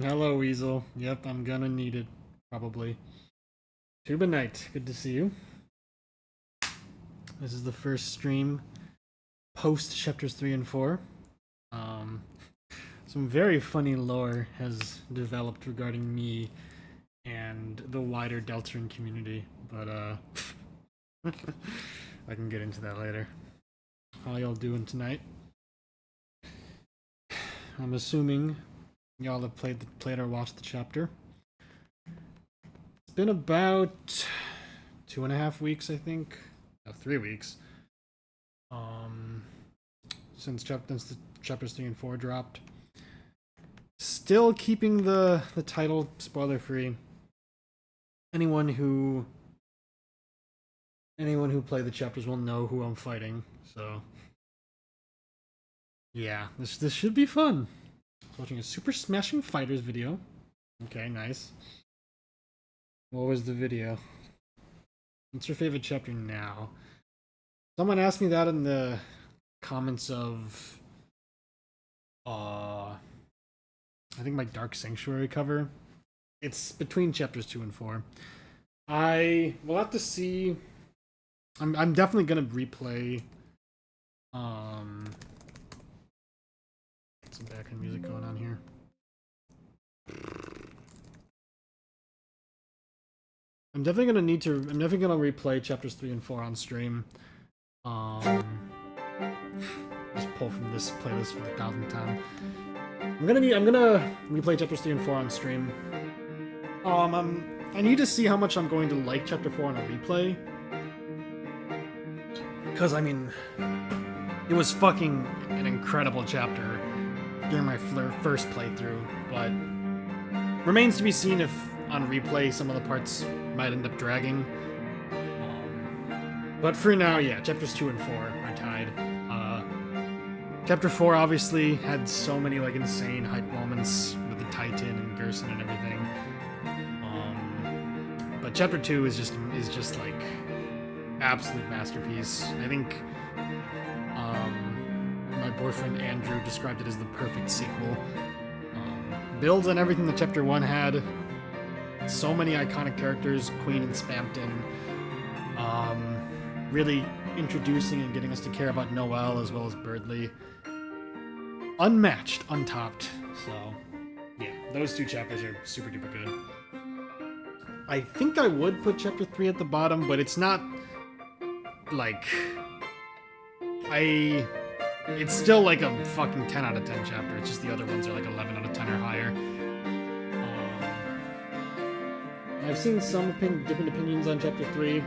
Hello, Weasel. Yep, I'm gonna need it. Probably. Tuba Knight, good to see you. This is the first stream post chapters 3 and 4. Um, some very funny lore has developed regarding me and the wider Deltarune community, but I can get into that later. How y'all doing tonight? I'm assuming y'all have played or watched the chapter. It's been about 2.5 weeks, I think. 3 weeks. Since the chapters 3 and 4 dropped. Still keeping the title spoiler free. Anyone who played the chapters will know who I'm fighting. So yeah, this should be fun. Watching a Super Smashing Fighters video. Okay, nice. What was the video? What's your favorite chapter now? Someone asked me that in the comments of I think my Dark Sanctuary cover. It's between chapters 2 and 4. I will have to see. I'm definitely gonna replay some background music going on here. I'm definitely gonna replay chapters 3 and 4 on stream. Just pull from this playlist for the 1000th time. I'm gonna replay chapters 3 and 4 on stream. I need to see how much I'm going to like chapter 4 on a replay. Because, I mean, it was fucking an incredible chapter during my first playthrough, but remains to be seen if on replay some of the parts might end up dragging. But for now, yeah, chapters 2 and 4 are tied. Chapter 4 obviously had so many like insane hype moments with the Titan and Gerson and everything. But chapter 2 is just like absolute masterpiece. I think my boyfriend Andrew described it as the perfect sequel. Builds on everything that chapter 1 had. So many iconic characters, Queen and Spamton. Really introducing and getting us to care about Noelle as well as Birdley. Unmatched, untopped. So, yeah, those 2 chapters are super duper good. I think I would put chapter 3 at the bottom, but it's not like it's still like a fucking 10 out of 10 chapter. It's just the other ones are like 11 out of 10 or higher. I've seen some different opinions on chapter 3.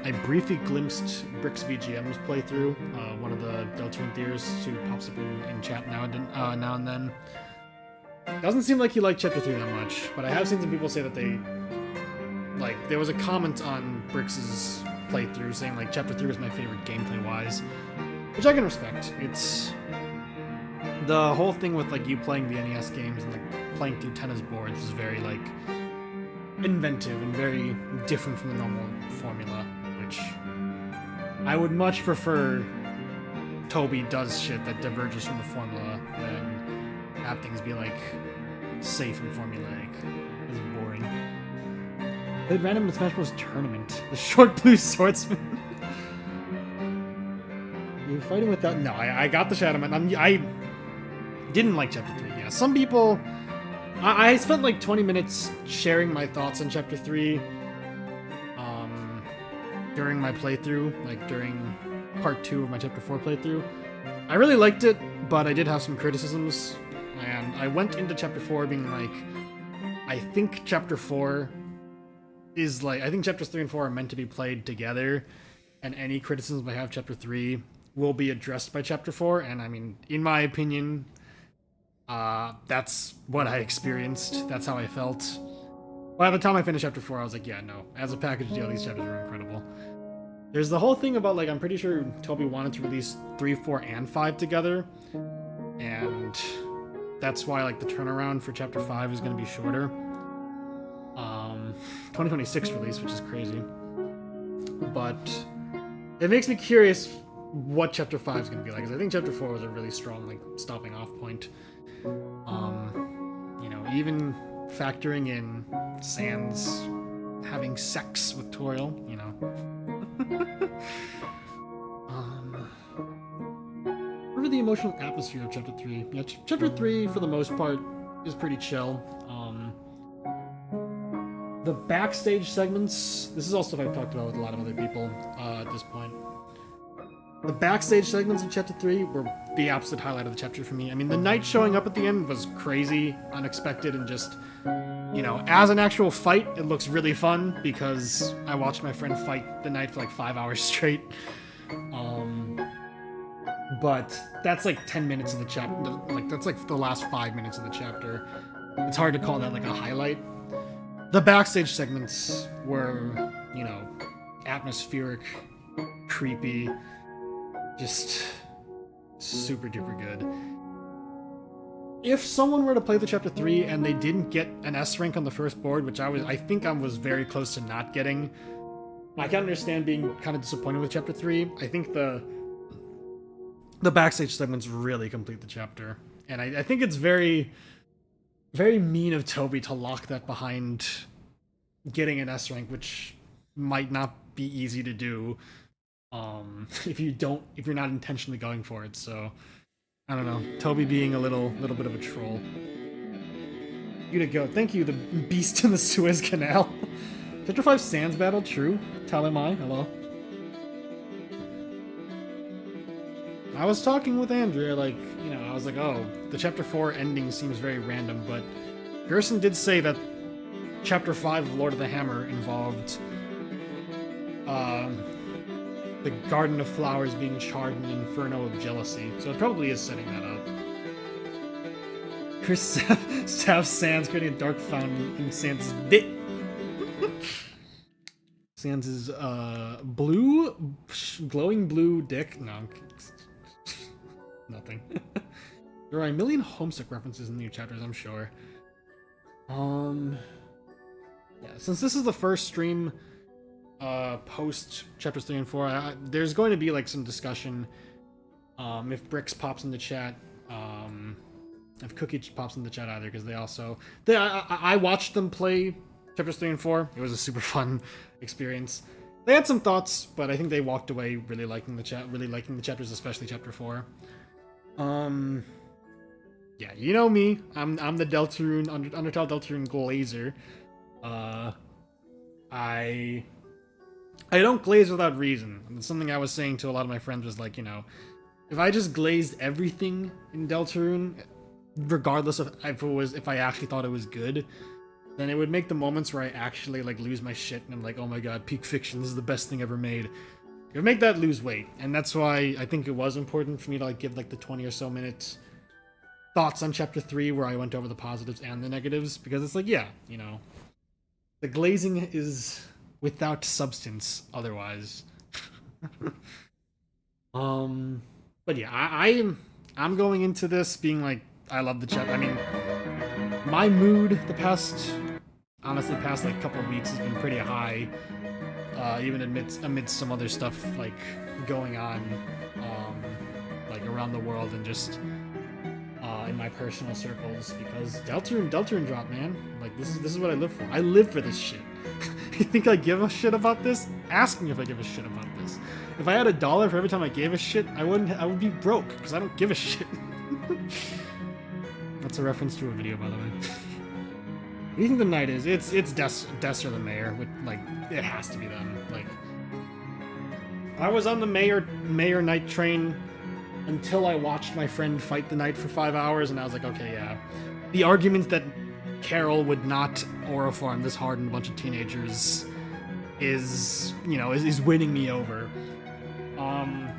I briefly glimpsed Brick's VGM's playthrough, one of the Deltarune theorists who pops up in chat now and then. Doesn't seem like he liked chapter 3 that much, but I have seen some people say that they like. There was a comment on Brick's playthrough saying like chapter 3 was my favorite gameplay-wise, which I can respect. It's the whole thing with like you playing the NES games and like playing through tennis boards is very like inventive and very different from the normal formula, which I would much prefer. Toby does shit that diverges from the formula than have things be like safe and formulaic. It's boring. Played random in Smash Bros. Tournament. The short blue swordsman. You fighting with that? No, I got the Shadow Man. I didn't like chapter 3. Yeah, some people. I spent like 20 minutes sharing my thoughts on chapter 3 during my playthrough, like during part 2 of my chapter 4 playthrough. I really liked it, but I did have some criticisms, and I went into chapter 4 being like, I think chapter 4 is like, I think chapters 3 and 4 are meant to be played together, and any criticisms I have chapter 3 will be addressed by chapter 4. And I mean, in my opinion, that's what I experienced. That's how I felt. By the time I finished chapter 4, I was like, yeah, no. As a package deal, these chapters are incredible. There's the whole thing about, like, I'm pretty sure Toby wanted to release 3, 4, and 5 together. And that's why, like, the turnaround for chapter 5 is going to be shorter. 2026 release, which is crazy. But it makes me curious what chapter 5 is going to be like, because I think chapter 4 was a really strong, like, stopping off point. You know, even factoring in Sans having sex with Toriel, you know. Remember the emotional atmosphere of chapter 3? Yeah, chapter 3, for the most part, is pretty chill. The backstage segments, this is all stuff I've talked about with a lot of other people at this point. The backstage segments of chapter 3 were the absolute highlight of the chapter for me. I mean, the knight showing up at the end was crazy, unexpected, and just, you know, as an actual fight, it looks really fun because I watched my friend fight the knight for like 5 hours straight. But that's like 10 minutes of the chapter. Like, that's like the last 5 minutes of the chapter. It's hard to call that like a highlight. The backstage segments were, you know, atmospheric, creepy, just super duper good. If someone were to play the chapter 3 and they didn't get an S rank on the first board, which I think I was very close to not getting, I can understand being kind of disappointed with chapter 3. I think the backstage segments really complete the chapter. And I think it's very, very mean of Toby to lock that behind getting an S rank, which might not be easy to do if you're not intentionally going for it. So I don't know, Toby being a little bit of a troll. You to go. Thank you, the beast in the Suez Canal. Chapter 5 Sans battle, true. Talamai, hello. I was talking with Andrea, like, you know, I was like, oh, the chapter 4 ending seems very random, but Gerson did say that chapter 5 of Lord of the Hammer involved the Garden of Flowers being charred in an inferno of jealousy, so it probably is setting that up. Chris Staff Sans creating a dark fountain in Sans' dick. Sans' blue, glowing blue dick. No, nothing. There are a million homesick references in the new chapters, I'm sure. Yeah, since this is the first stream post chapters 3 and 4, there's going to be like some discussion if Brix pops in the chat, if Cookie pops in the chat either, because I watched them play chapters 3 and 4. It was a super fun experience. They had some thoughts, but I think they walked away really liking the chapters, especially chapter 4. Yeah, you know me. I'm the Deltarune Undertale Deltarune glazer. I don't glaze without reason. And something I was saying to a lot of my friends was like, you know, if I just glazed everything in Deltarune, regardless of if I actually thought it was good, then it would make the moments where I actually like lose my shit and I'm like, oh my god, peak fiction, this is the best thing ever made. It would make that lose weight, and that's why I think it was important for me to like give like the 20 or so minutes thoughts on chapter 3 where I went over the positives and the negatives, because it's like, yeah, you know, the glazing is without substance otherwise. But yeah, I'm going into this being like, I love the chapter. I mean, my mood the past like couple of weeks has been pretty high, even amidst some other stuff like going on, like around the world and just in my personal circles, because Deltarune drop, man. Like this is what I live for. I live for this shit. You think I give a shit about this? Ask me if I give a shit about this. If I had $1 for every time I gave a shit, I would be broke, because I don't give a shit. That's a reference to a video, by the way. What do you think the knight is? It's Des or the mayor. Like, it has to be them. Like, I was on the mayor knight train until I watched my friend fight the knight for 5 hours, and I was like, okay, yeah. The argument that Carol would not aura farm this hard in a bunch of teenagers is winning me over.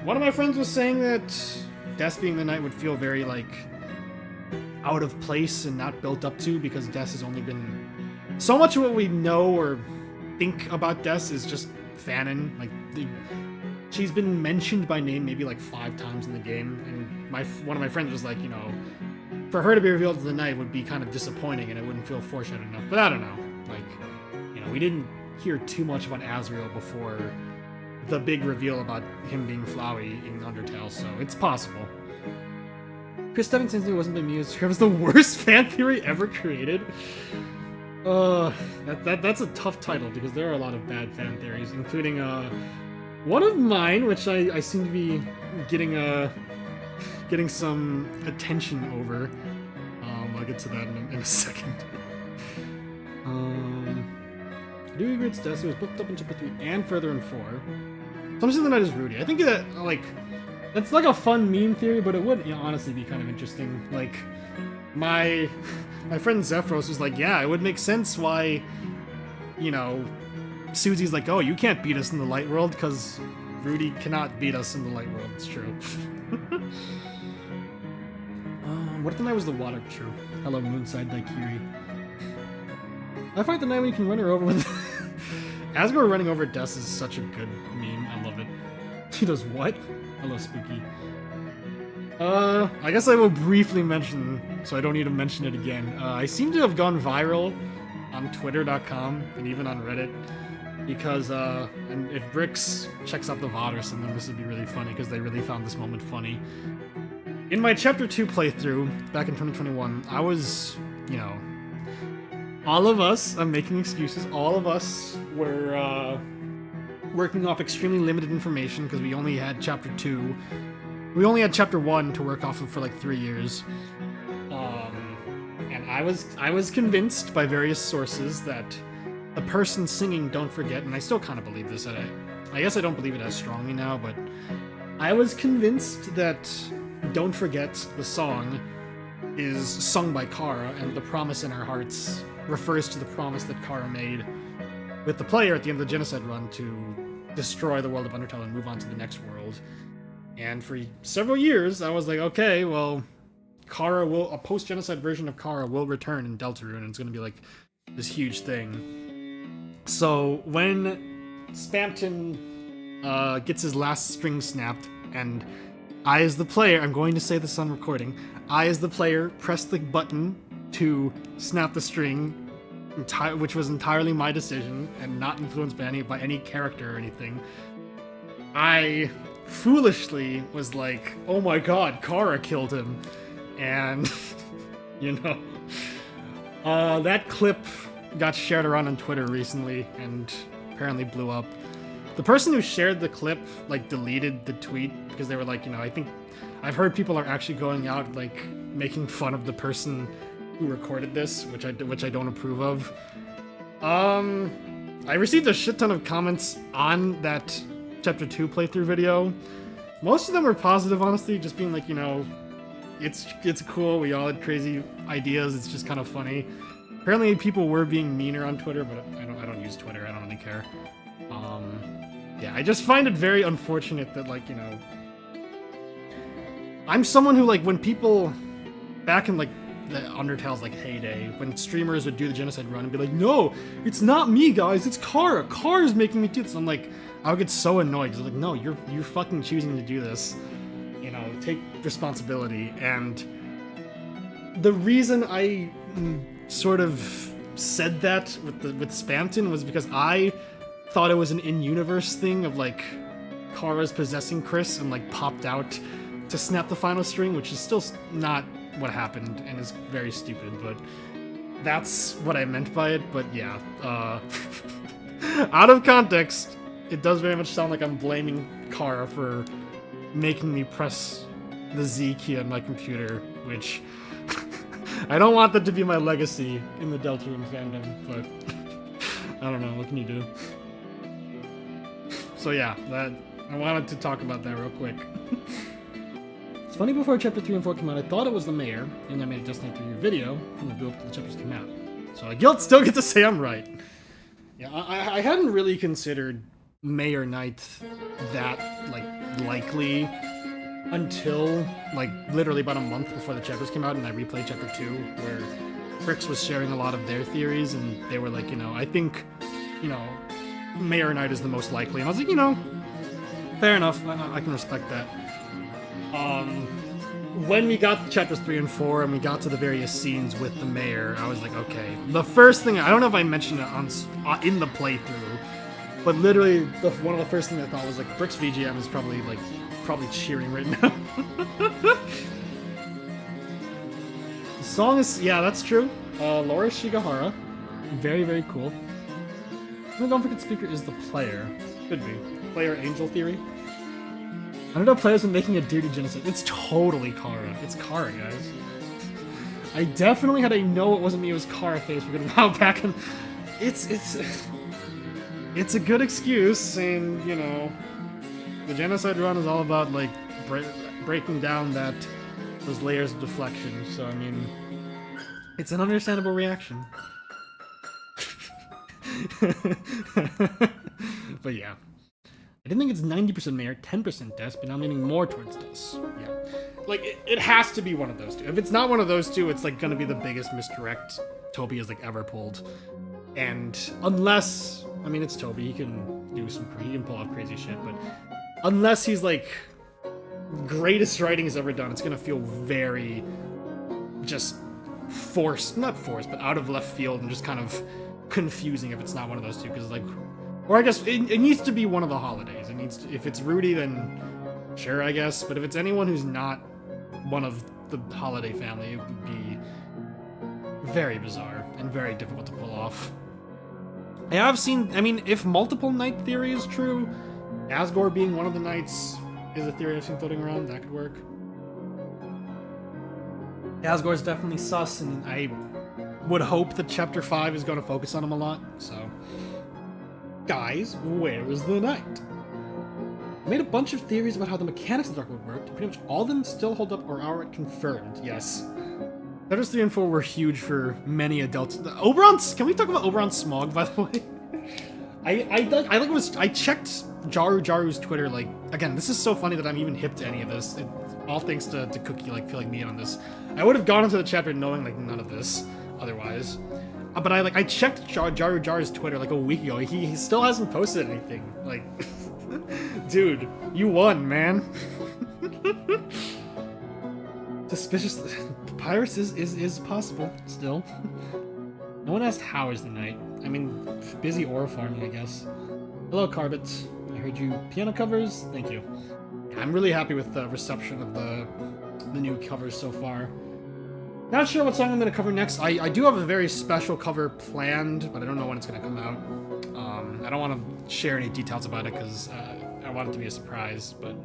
One of my friends was saying that Death being the Knight would feel very, like, out of place and not built up to, because Death has only been... So much of what we know or think about Death is just fanon. Like, she's been mentioned by name maybe, like, 5 times in the game, and one of my friends was like, you know, for her to be revealed as the Knight would be kind of disappointing, and it wouldn't feel foreshadowed enough. But I don't know. Like, you know, we didn't hear too much about Azrael before the big reveal about him being Flowey in Undertale, so it's possible. Chris Stebbins says he wasn't bemused. It was the worst fan theory ever created. That's a tough title, because there are a lot of bad fan theories, including one of mine, which I seem to be getting some attention over. I'll get to that in a second. I do agree it's Death. It was booked up in Chapter 3 and further in 4. So I'm just saying the Knight is Rudy. I think that, like, that's like a fun meme theory, but it would, you know, honestly be kind of interesting. Like, my friend Zephyros was like, yeah, it would make sense why, you know, Susie's like, oh, you can't beat us in the light world, because Rudy cannot beat us in the light world. It's true. What if the Knight was the water? True. Hello, Moonside Daikiri. I fight the Knight when you can run her over with... Asgore running over Death is such a good meme. I love it. He does what? Hello, Spooky. I guess I will briefly mention, so I don't need to mention it again. I seem to have gone viral on Twitter.com and even on Reddit, because, and if Brix checks out the VOD or something, this would be really funny, because they really found this moment funny. In my Chapter 2 playthrough, back in 2021, I was, you know, all of us, I'm making excuses, all of us were, working off extremely limited information, because we only had Chapter 2. We only had Chapter 1 to work off of for like 3 years. And I was convinced by various sources that the person singing Don't Forget, and I still kind of believe this, I guess I don't believe it as strongly now, but I was convinced that Don't Forget, the song, is sung by Kara, and the promise in our hearts refers to the promise that Kara made with the player at the end of the Genocide run to destroy the world of Undertale and move on to the next world. And for several years, I was like, okay, well, a post-Genocide version of Kara will return in Deltarune, and it's going to be like this huge thing. So when Spamton gets his last string snapped, and I as the player, I'm going to say this on recording, I as the player press the button to snap the string, which was entirely my decision and not influenced by any character or anything. I foolishly was like, oh my god, Kara killed him. And, you know, that clip got shared around on Twitter recently and apparently blew up. The person who shared the clip, like, deleted the tweet because they were like, you know, I think I've heard people are actually going out, like, making fun of the person who recorded this, which I don't approve of. I received a shit ton of comments on that Chapter 2 playthrough video. Most of them were positive, honestly, just being like, you know, it's cool, we all had crazy ideas, it's just kind of funny. Apparently people were being meaner on Twitter, but I don't use Twitter, I don't really care. Yeah, I just find it very unfortunate that, like, you know, I'm someone who, like, when people back in, like, the Undertale's, like, heyday, when streamers would do the Genocide run and be like, no, it's not me, guys, it's Kara. Kara's making me do this. I'm like, I would get so annoyed, because I'm like, no, you're fucking choosing to do this. You know, take responsibility. And the reason I sort of said that with Spamton was because I thought it was an in-universe thing of, like, Kara's possessing Chris and, like, popped out to snap the final string, which is still not what happened and is very stupid, but that's what I meant by it. But yeah, out of context, it does very much sound like I'm blaming Kara for making me press the Z key on my computer, which I don't want that to be my legacy in the Deltarune fandom, but I don't know, what can you do? So yeah, I wanted to talk about that real quick. It's funny, before Chapter 3 and 4 came out, I thought it was the mayor, and I made a Destiny 3 video from the build up to the chapters came out. So I still get to say I'm right. Yeah, I hadn't really considered Mayor Knight that, like, likely until, like, literally about a month before the chapters came out, and I replayed Chapter 2, where Brix was sharing a lot of their theories, and they were like, you know, I think, you know, Mayor Knight is the most likely. And I was like, you know, fair enough. I can respect that. When we got to Chapters 3 and 4, and we got to the various scenes with the mayor, I was like, okay. The first thing, I don't know if I mentioned it in the playthrough, but literally, one of the first things I thought was, like, Brix VGM is probably cheering right now. The song is, yeah, that's true. Laura Shigahara. Very, very cool. The Don't Forget Speaker is the player. Could be. Player Angel Theory. I don't know, players are making a dirty genocide. It's totally Kara. It's Kara, guys. I definitely had a no, it wasn't me, it was Kara face for a good while back, and it's a good excuse, and, you know, the genocide run is all about, like, breaking down those layers of deflection, so, I mean, it's an understandable reaction. But yeah. I didn't think it's 90% Mayor, 10% Des, but now I'm leaning more towards Des. Yeah. Like, it has to be one of those two. If it's not one of those two, it's, like, gonna be the biggest misdirect Toby has, like, ever pulled. And unless, I mean, it's Toby, he can pull off crazy shit, but unless he's, like, greatest writing he's ever done, it's gonna feel very just not forced, but out of left field and just kind of confusing if it's not one of those two, because, like, or I guess it needs to be one of the holidays. It needs to, if it's Rudy, then sure, I guess. But if it's anyone who's not one of the holiday family, it would be very bizarre and very difficult to pull off. I have seen, I mean, if multiple night theory is true, Asgore being one of the knights is a theory I've seen floating around. That could work. Asgore's definitely sus, and I would hope that Chapter 5 is going to focus on him a lot, so... Guys, where is the knight? I made a bunch of theories about how the mechanics of the Dark would work, and pretty much all of them still hold up or are confirmed, yes. Chapters 3 and 4 were huge for many adults. Oberon's, can we talk about Oberon's smog, by the way? I checked Jaru's Twitter, like, again, this is so funny that I'm even hip to any of this. All thanks to Cookie, like, filling me in on this. I would have gone into the chapter knowing, like, none of this otherwise. But I checked Jaru's Twitter like a week ago. He still hasn't posted anything. Like, dude, you won, man. Suspicious. Pirates is possible still. No one asked how is the night. I mean, busy ore farming, I guess. Hello, Carbets. I heard you piano covers. Thank you. I'm really happy with the reception of the new covers so far. Not sure what song I'm going to cover next. I do have a very special cover planned, but I don't know when it's going to come out. I don't want to share any details about it because I want it to be a surprise, but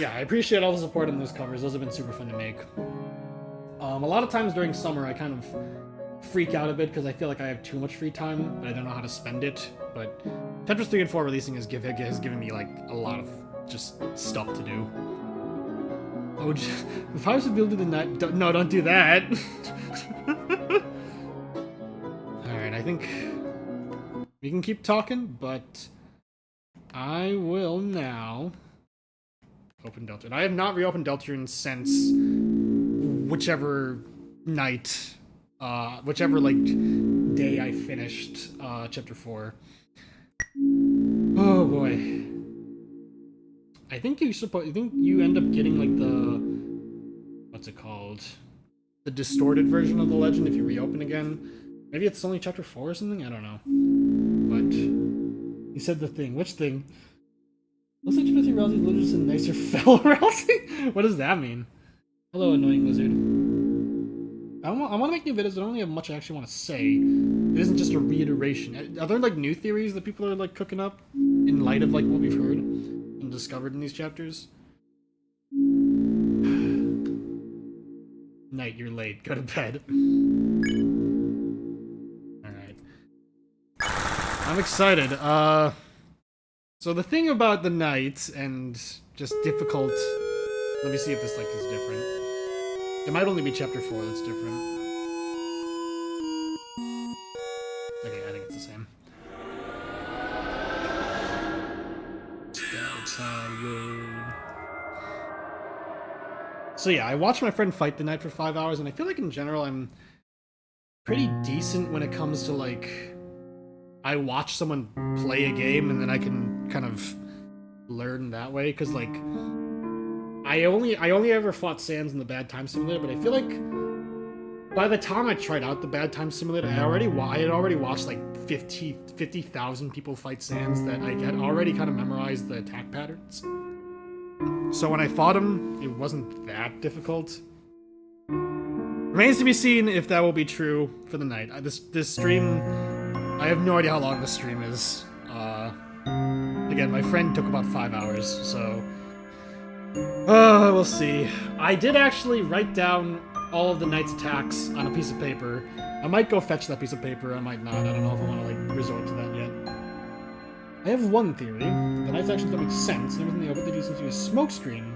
yeah, I appreciate all the support on those covers. Those have been super fun to make. A lot of times during summer, I kind of freak out a bit because I feel like I have too much free time, but I don't know how to spend it. But Chapters 3 and 4 releasing has given me like a lot of just stuff to do. Oh, the pirates would be able to do the night. No, don't do that. Alright, I think we can keep talking, but I will now open Deltarune. I have not reopened Deltarune since whichever night, whichever, like, day I finished Chapter 4. Oh, boy. I think you end up getting, like, the... What's it called? The distorted version of the legend if you reopen again. Maybe it's only Chapter 4 or something? I don't know. But... He said the thing. Which thing? Looks like Timothy Rousey's literally just a nicer fellow Rousey? What does that mean? Hello, annoying lizard. I want to make new videos, but I don't really have much I actually want to say. It isn't just a reiteration. Are there, like, new theories that people are, like, cooking up in light of, like, what we've heard and discovered in these chapters? Night, you're late. Go to bed. Alright. I'm excited. So the thing about the night and just difficult... Let me see if this, like, is different. It might only be Chapter 4 that's different. Okay, I think it's the same. Deltarune. So yeah, I watched my friend fight the knight for 5 hours, and I feel like in general I'm pretty decent when it comes to like I watch someone play a game and then I can kind of learn that way, because like I only ever fought Sans in the Bad Time Simulator, but I feel like by the time I tried out the Bad Time Simulator, I had already watched like 50,000 people fight Sans that I had already kind of memorized the attack patterns. So when I fought him, it wasn't that difficult. Remains to be seen if that will be true for the night. This stream, I have no idea how long this stream is. Again, my friend took about 5 hours, so we'll see. I did actually write down all of the knight's attacks on a piece of paper. I might go fetch that piece of paper, I might not. I don't know if I want to like resort to that yet. I have one theory. The knights actually don't make sense, and everything they hope they do seems to be a smokescreen.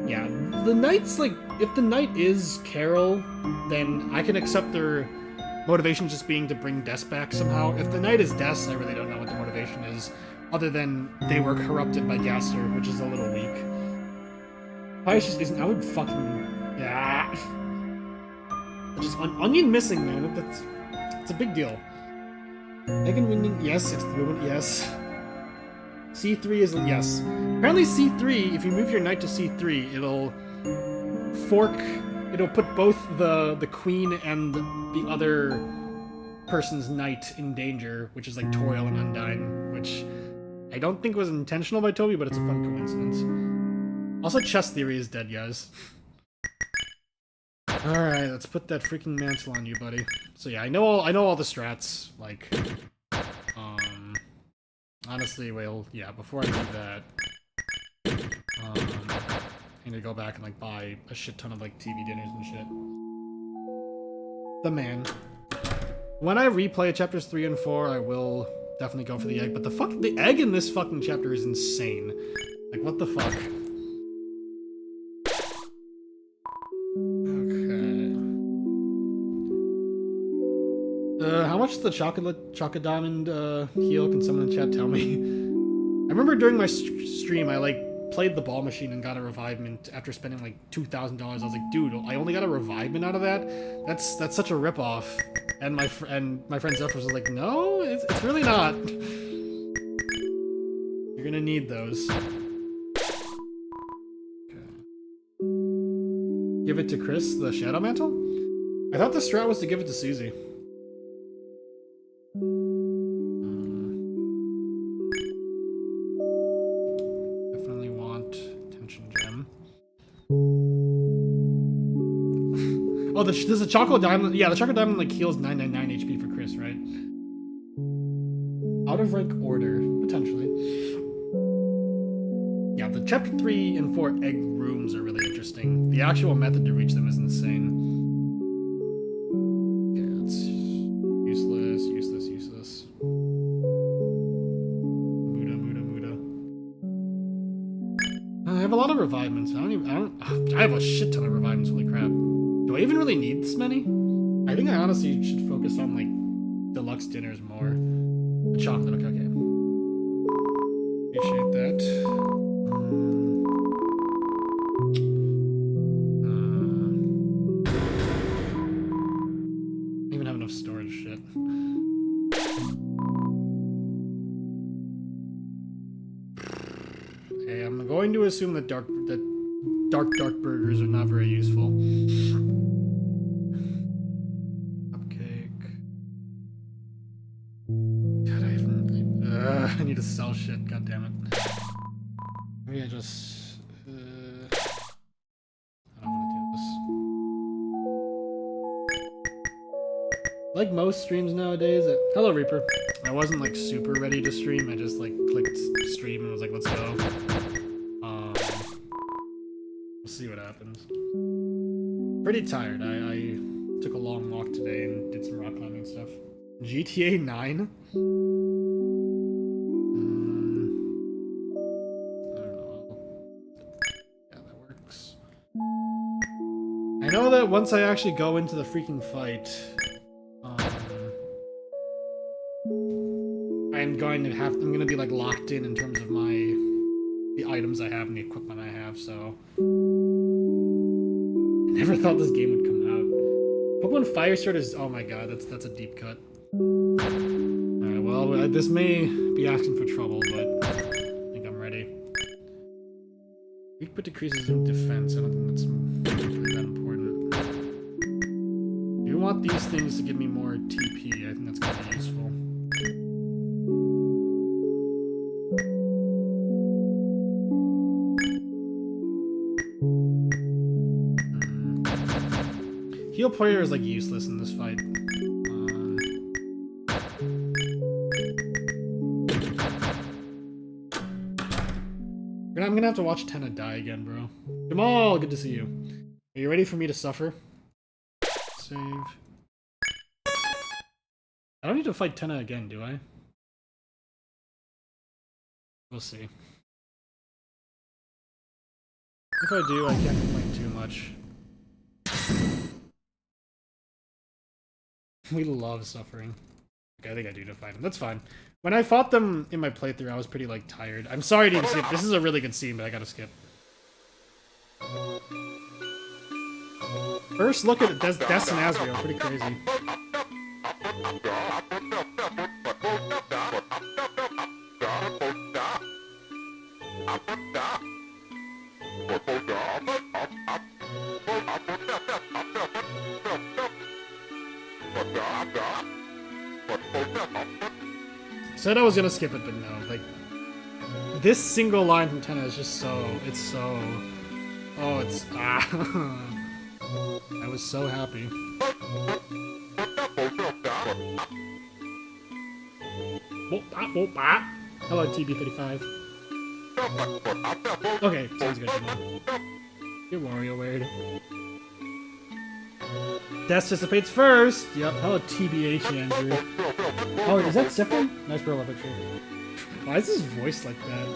Yeah, the knights, like, if the knight is Carol, then I can accept their motivation just being to bring Des back somehow. If the knight is Des, I really don't know what the motivation is, other than they were corrupted by Gaster, which is a little weak. Pius just isn't. I would fucking. Yeah. Just onion missing, man. It's a big deal. Megan winning, yes. It's the woman, yes. C3 is yes. Apparently C3, if you move your knight to C3, it'll put both the queen and the other person's knight in danger, which is like Toil and Undyne, which I don't think was intentional by Toby, but it's a fun coincidence. Also, chess theory is dead, guys. Alright, let's put that freaking mantle on you, buddy. So yeah, I know all the strats, like, honestly, well, yeah, before I do that, I need to go back and, like, buy a shit ton of, like, TV dinners and shit. The man. When I replay chapters 3 and 4, I will definitely go for the egg, but the egg in this fucking chapter is insane. Like, what the fuck? How much does the chocolate diamond heal? Can someone in chat tell me? I remember during my stream, I like played the ball machine and got a revivement after spending like $2,000. I was like, dude, I only got a revivement out of that. That's such a ripoff. And my friend Zephyr was like, no, it's really not. You're gonna need those. Okay. Give it to Chris, the Shadow Mantle. I thought the strat was to give it to Susie. Oh, there's a chocolate diamond. Yeah, the chocolate diamond like heals 999 HP for Chris, right? Out of rank order, potentially. Yeah, the chapter 3 and 4 egg rooms are really interesting. The actual method to reach them is insane. Yeah, it's useless. Muda. I have a lot of revivements. I have a shit ton of revivements. Holy crap. Do I even really need this many? I think I honestly should focus on, like, deluxe dinners more. The chocolate, okay. Appreciate that. I don't even have enough storage shit. Okay, I'm going to assume that dark burgers are not very useful. I need to sell shit, god damn it. Maybe I just... I don't want to do this. Like most streams nowadays... Hello, Reaper. I wasn't, like, super ready to stream. I just, like, clicked stream and was like, let's go. We'll see what happens. Pretty tired. I took a long walk today and did some rock climbing stuff. GTA 9? I know that once I actually go into the freaking fight, I'm going to be like locked in terms of my the items I have and the equipment I have, so... I never thought this game would come out. Pokemon Fire Sword is... Oh my god, that's a deep cut. Alright, well, this may be asking for trouble, but I think I'm ready. Weak but decreases in defense. I don't think that's really that important. You want these things to give me more TP. I think that's gonna be useful. Heal player is like useless in this fight. I'm gonna have to watch Tenna die again, bro. Jamal, good to see you. Are you ready for me to suffer? Save. I don't need to fight Tenna again, do I? We'll see. If I do, I can't complain too much. We love suffering. Okay, I think I do to fight him. That's fine. When I fought them in my playthrough, I was pretty, like, tired. I'm sorry to even skip. This is a really good scene, but I gotta skip. First look at Des and Asriel. Pretty crazy. Said I was gonna skip it, but no. Like, this single line from Tenna is just so... It's so... Oh, it's... Ah. I was so happy. Hello, TB35. Okay, sounds good to me. You're Wario weird. Death dissipates first! Yep, hello TBH, Andrew. Oh, is that Sifrin? Nice profile picture. Why is his voice like that?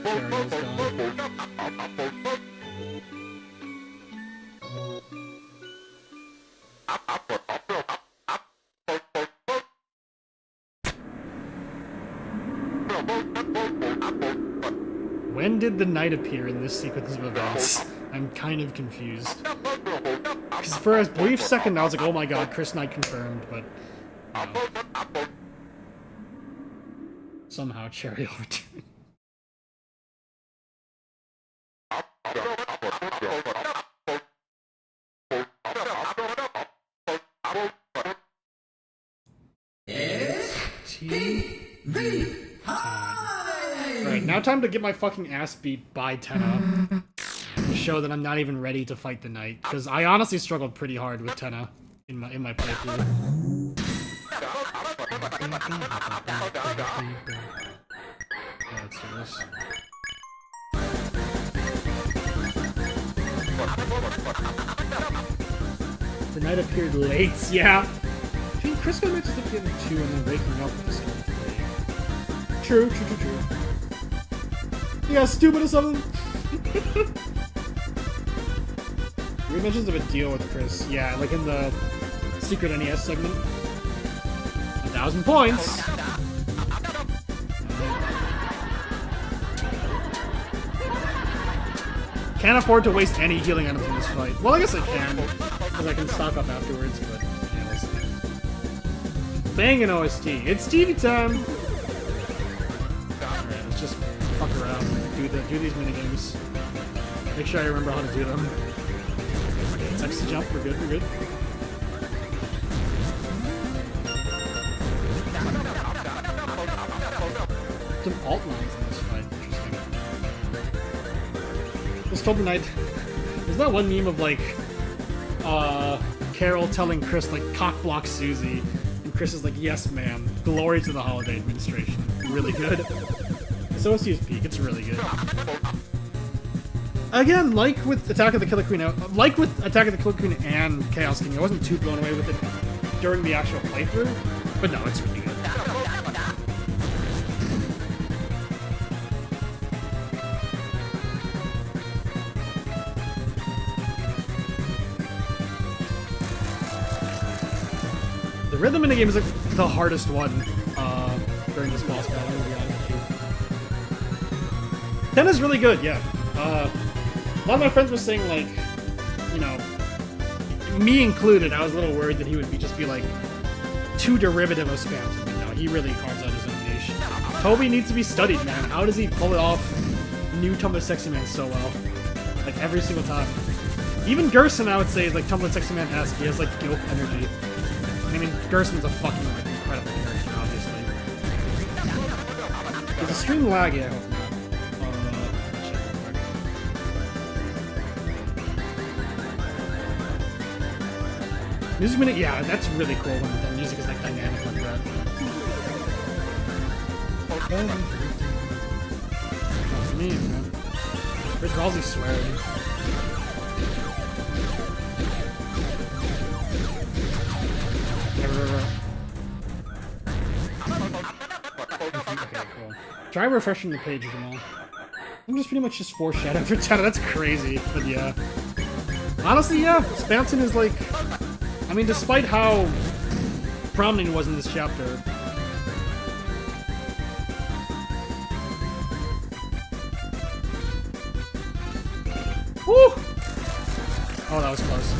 Cheryl's gone. When did the knight appear in this sequence of events? I'm kind of confused. Because for a brief second I was like, oh my god, Chris Knight confirmed, but... No. Somehow Cherry returned. It's TV time. Alright, now time to get my fucking ass beat by Tenna. To show that I'm not even ready to fight the knight, because I honestly struggled pretty hard with Tenna in my playthrough. Yeah, let's do this. The knight appeared late, yeah. Dude, Chris got matches at the end of 2 and then waking up at the start of 3. True. You got stupid or something? We mentioned of a deal with Chris. Yeah, like in the Secret NES segment. 1,000 points! Can't afford to waste any healing items in this fight. Well, I guess I can, because I can stock up afterwards, but yeah, we'll see. Bangin' OST. It's TV time! Alright, let's just fuck around and do these minigames. Make sure I remember how to do them. It's X to jump, we're good. Some alt lines in this fight, interesting. Just told the knight. There's that one meme of like Carol telling Chris like cock block Susie, and Chris is like, yes ma'am, glory to the Holiday Administration. Really good. So it's peak, it's really good. Again, like with Attack of the Killer Queen, and Chaos King, I wasn't too blown away with it during the actual playthrough, but no, it's really good. The rhythm in the game is like the hardest one during this boss battle, to be honest with you. Tenna's really good, yeah. A lot of my friends were saying, like, you know, me included, I was a little worried that he would just be, like, too derivative of Spamton. But no, he really carves out his own niche. Toby needs to be studied, man. How does he pull it off new Tumblr Sexy Man so well? Like, every single time. Even Gerson, I would say, is, like, Tumblr Sexy Man-esque. He has, like, gilf energy. I mean, Gerson's a fucking, like, incredible character, obviously. There's a stream lag, yeah. Music minute, yeah, that's really cool when the music is like dynamic like that. That's me, man. Where's Ralsei swearing? Okay, cool. Try refreshing the page of them all. I'm just pretty much just foreshadowing for Tenna. That's crazy, but yeah. Honestly, yeah, Spamton is like. I mean, despite how prominent he was in this chapter. Woo! Oh, that was close.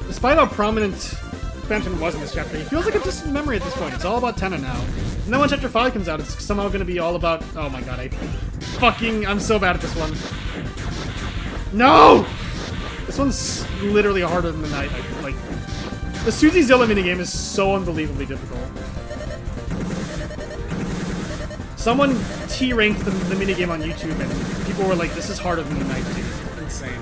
Despite how prominent Spamton was in this chapter, he feels like a distant memory at this point. It's all about Tenna now. And then when Chapter 5 comes out, it's somehow going to be all about... Oh my god, I'm so bad at this one. No! This one's literally harder than the night. Like, the Susie Zilla minigame is so unbelievably difficult. Someone T-ranked the minigame on YouTube, and people were like, this is harder than the night, dude. Insane.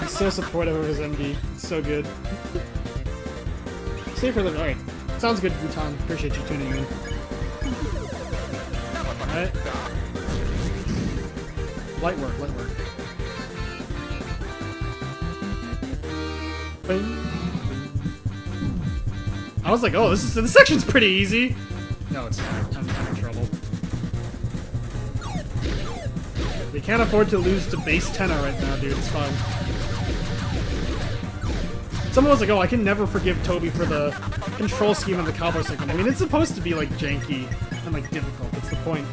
He's so supportive of his MD. It's so good. Stay for the... Alright. Sounds good, Bhutan. Appreciate you tuning in. Alright. Light work, light work. I was like, oh, this section's pretty easy. No, it's not. I'm in trouble. They can't afford to lose to base Tenna right now, dude. It's fine. Someone was like, oh, I can never forgive Toby for the control scheme of the Cowboy segment. I mean, it's supposed to be, like, janky and, like, difficult. That's the point.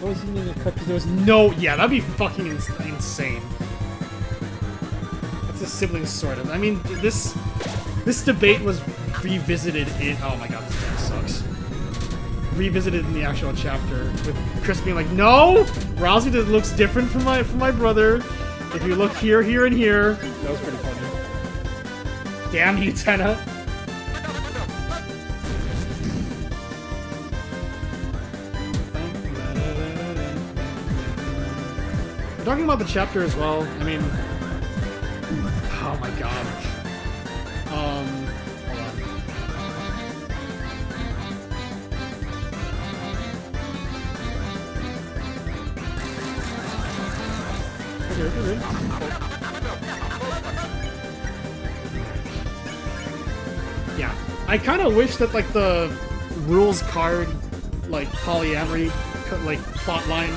What was he gonna cut? Because there was no... Yeah, that'd be fucking insane. That's a sibling sort of. I mean, this debate was revisited in... Oh my god, this game sucks. Revisited in the actual chapter with Chris being like, no! Ralsei looks different from my brother. If you look here, here, and here... That was pretty funny. Damn you, Tenna. We're talking about the chapter as well. I mean... Oh my god. Hold on. Okay. Yeah. I kind of wish that, like, the rules card, like, polyamory, like, plotline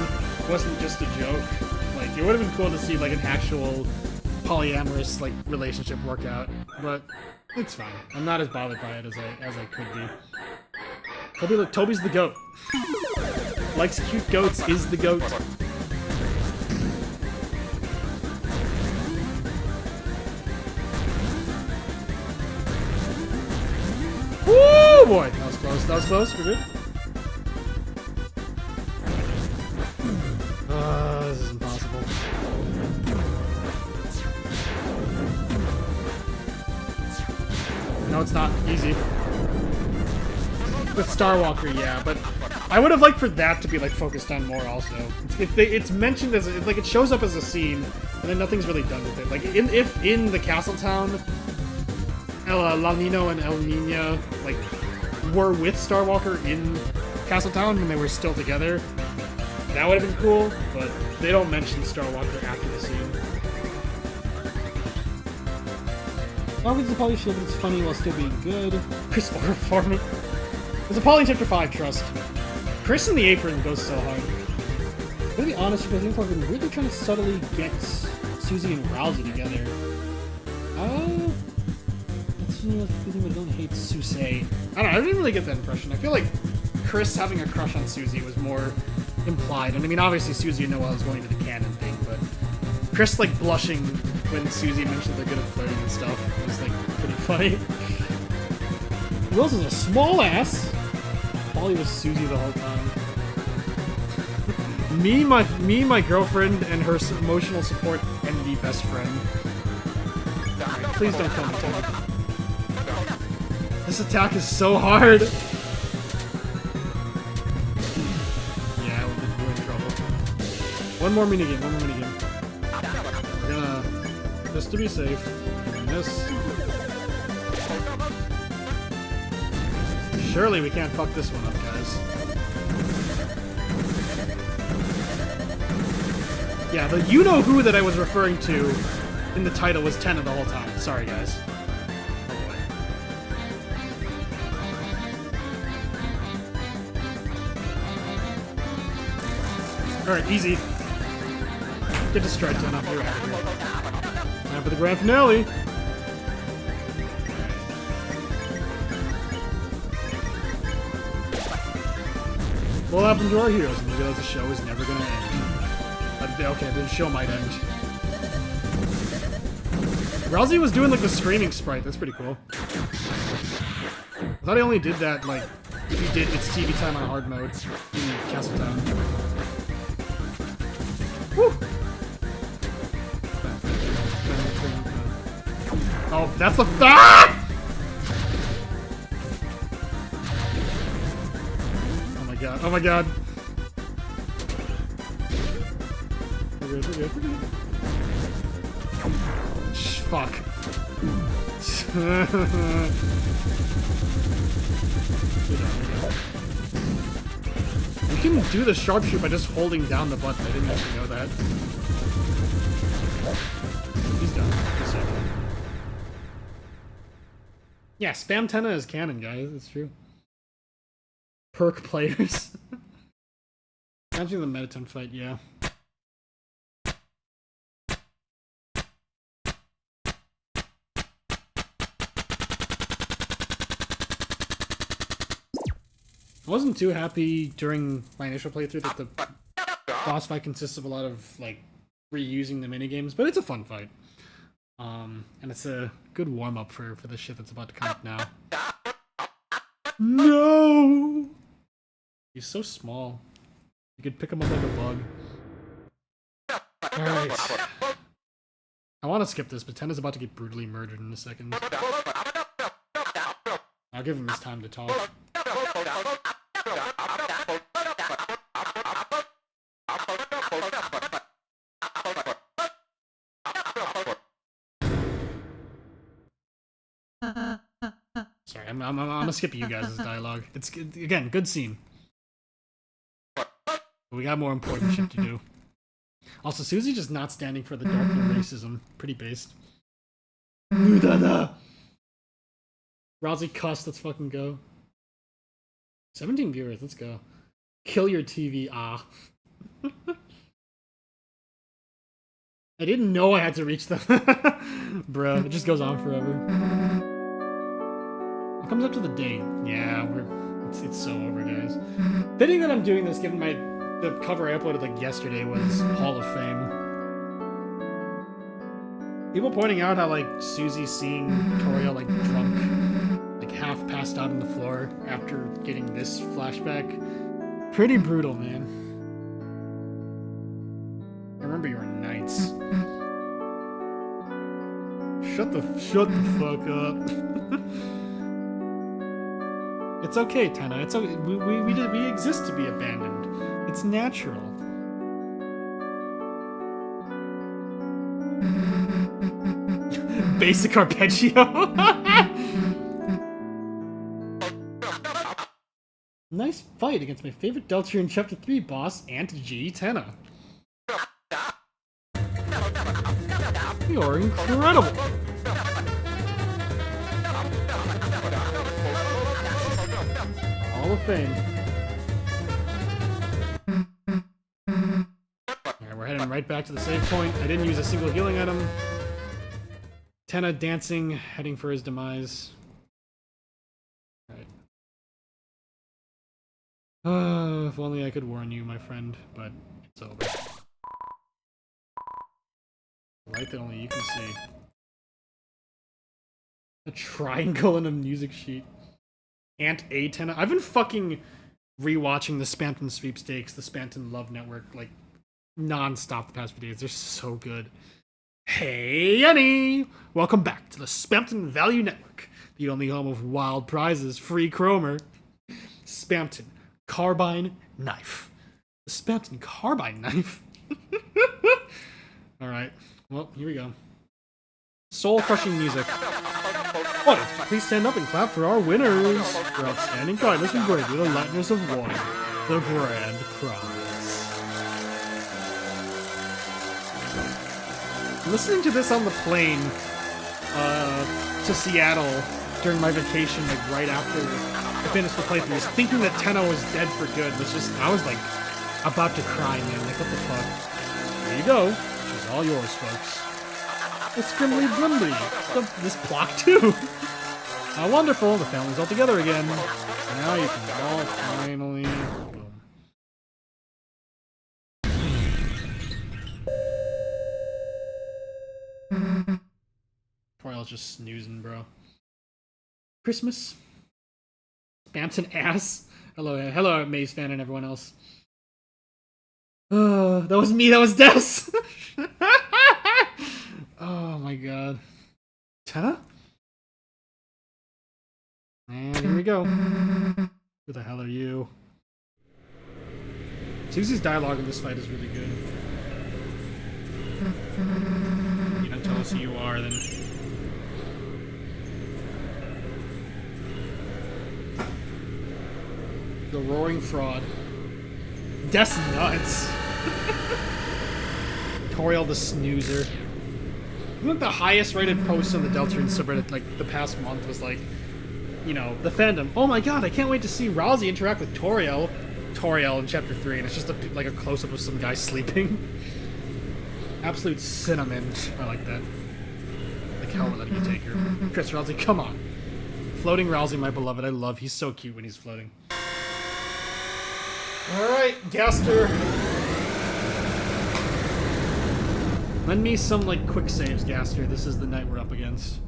wasn't just a joke. Like, it would have been cool to see, like, an actual polyamorous, like, relationship work out. But it's fine. I'm not as bothered by it as I could be. Toby's the goat. Likes cute goats, is the goat. Woo, boy! That was close. That was close. We're good. This is impossible. No, it's not easy. With Starwalker, yeah, but I would have liked for that to be, like, focused on more also. It's mentioned as like it shows up as a scene, and then nothing's really done with it. Like if in the castle town, La Nino and El Nina like were with Starwalker in Castletown when they were still together, that would have been cool. But they don't mention Starwalker after the scene. Why would the Poly Shield it's funny while still being good? Chris or Farming. There's a Poly in Chapter 5, trust. Chris in the Apron goes so hard. To be honest, I think I've been really trying to subtly get Susie and Ralsei together. Let's see if we don't hate Susei. I don't know, I didn't really get that impression. I feel like Chris having a crush on Susie was more implied. And I mean, obviously Susie and Noelle was going to the canon thing, but Chris, like, blushing when Susie mentioned they're good at flirting and stuff was, like, pretty funny. Wills is a small ass. Polly was Susie the whole time. me, my girlfriend, and her emotional support envy best friend. Right, please don't kill me, Toby. This attack is so hard. Yeah, we're in trouble. One more minigame. We're gonna, just to be safe, doing this. Surely we can't fuck this one up, guys. Yeah, the you-know-who that I was referring to in the title was Tenna the whole time. Sorry, guys. Alright, easy. Get destroyed, Tenna. You're out of here. Time for the grand finale. What happened to our heroes? And you realize the show is never gonna end. Okay, the show might end. Rousey was doing like the screaming sprite. That's pretty cool. I thought he only did that like if he did It's TV Time on hard mode in Castletown. Woo! Oh, that's the ah! Oh my god. We're good. Fuck. You can do the sharpshoot by just holding down the button. I didn't actually know that. He's done. Yeah, spam Tenna is canon, guys. It's true. Perk players. Imagine the Mettaton fight, yeah. I wasn't too happy during my initial playthrough that the boss fight consists of a lot of, like, reusing the minigames, but it's a fun fight. And it's a good warm-up for the shit that's about to come up now. No! He's so small. You could pick him up like a bug. Alright. I want to skip this, but Tenna's about to get brutally murdered in a second. I'll give him his time to talk. Sorry, I'm gonna skip you guys' dialogue. It's, again, good scene. But we got more important shit to do. Also, Susie just not standing for the darker racism. Pretty based. Rousey cuss, let's fucking go. 17 viewers, let's go. Kill your TV, ah. I didn't know I had to reach them. Bro, it just goes on forever. What comes up to the date? Yeah, it's so over, guys. Fitting that I'm doing this, given the cover I uploaded like yesterday was Hall of Fame. People pointing out how like Susie seeing Toria like drunk, like half passed out on the floor after getting this flashback. Pretty brutal, man. I remember your nights. Shut the fuck up. It's okay, Tenna. It's okay. We exist to be abandoned. It's natural. Basic arpeggio. Nice fight against my favorite Deltarune Chapter 3 boss, Aunt G Tenna. You're incredible. Hall of Fame. Alright, we're heading right back to the save point. I didn't use a single healing item. Tenna dancing, heading for his demise. If only I could warn you, my friend, but it's over. Light that only you can see. A triangle in a music sheet. Ant A10. I've been fucking rewatching the Spampton Sweepstakes, the Spampton Love Network, like, non-stop the past few days. They're so good. Hey, Annie! Welcome back to the Spampton Value Network, the only home of wild prizes, free chromer. Spampton Carbine Knife. The Spampton Carbine Knife? Alright, well, here we go. Soul-crushing music. Audience, please stand up and clap for our winners. For outstanding kindness and bravery, the lightness of one, the grand prize. Listening to this on the plane to Seattle during my vacation, like right after I finished the playthroughs, thinking that Tenno was dead for good was just, I was like about to cry, man. Like, what the fuck? There you go. She's all yours, folks. The Scrimbly Blimbly. This block too. How wonderful. The family's all together again. Now you can all finally... Boom. Toriel's just snoozing, bro. Christmas. Spampton ass. Hello, Maze fan and everyone else. That was me. That was Des. Oh my god. Tenna? And here we go. Who the hell are you? Susie's dialogue in this fight is really good. You don't tell us who you are, then. The Roaring Fraud. That's nuts. Toriel the Snoozer. I think the highest rated post on the Deltarune subreddit, like, the past month was like, you know, the fandom. Oh my god, I can't wait to see Rousey interact with Toriel in Chapter 3, and it's just like a close-up of some guy sleeping. Absolute cinnamon. I like that. Like, hell, we're letting you take her. Chris Rousey, come on. Floating Rousey, my beloved. I love, he's so cute when he's floating. Alright, Gaster. Lend me some, like, quick saves, Gaster. This is the night we're up against.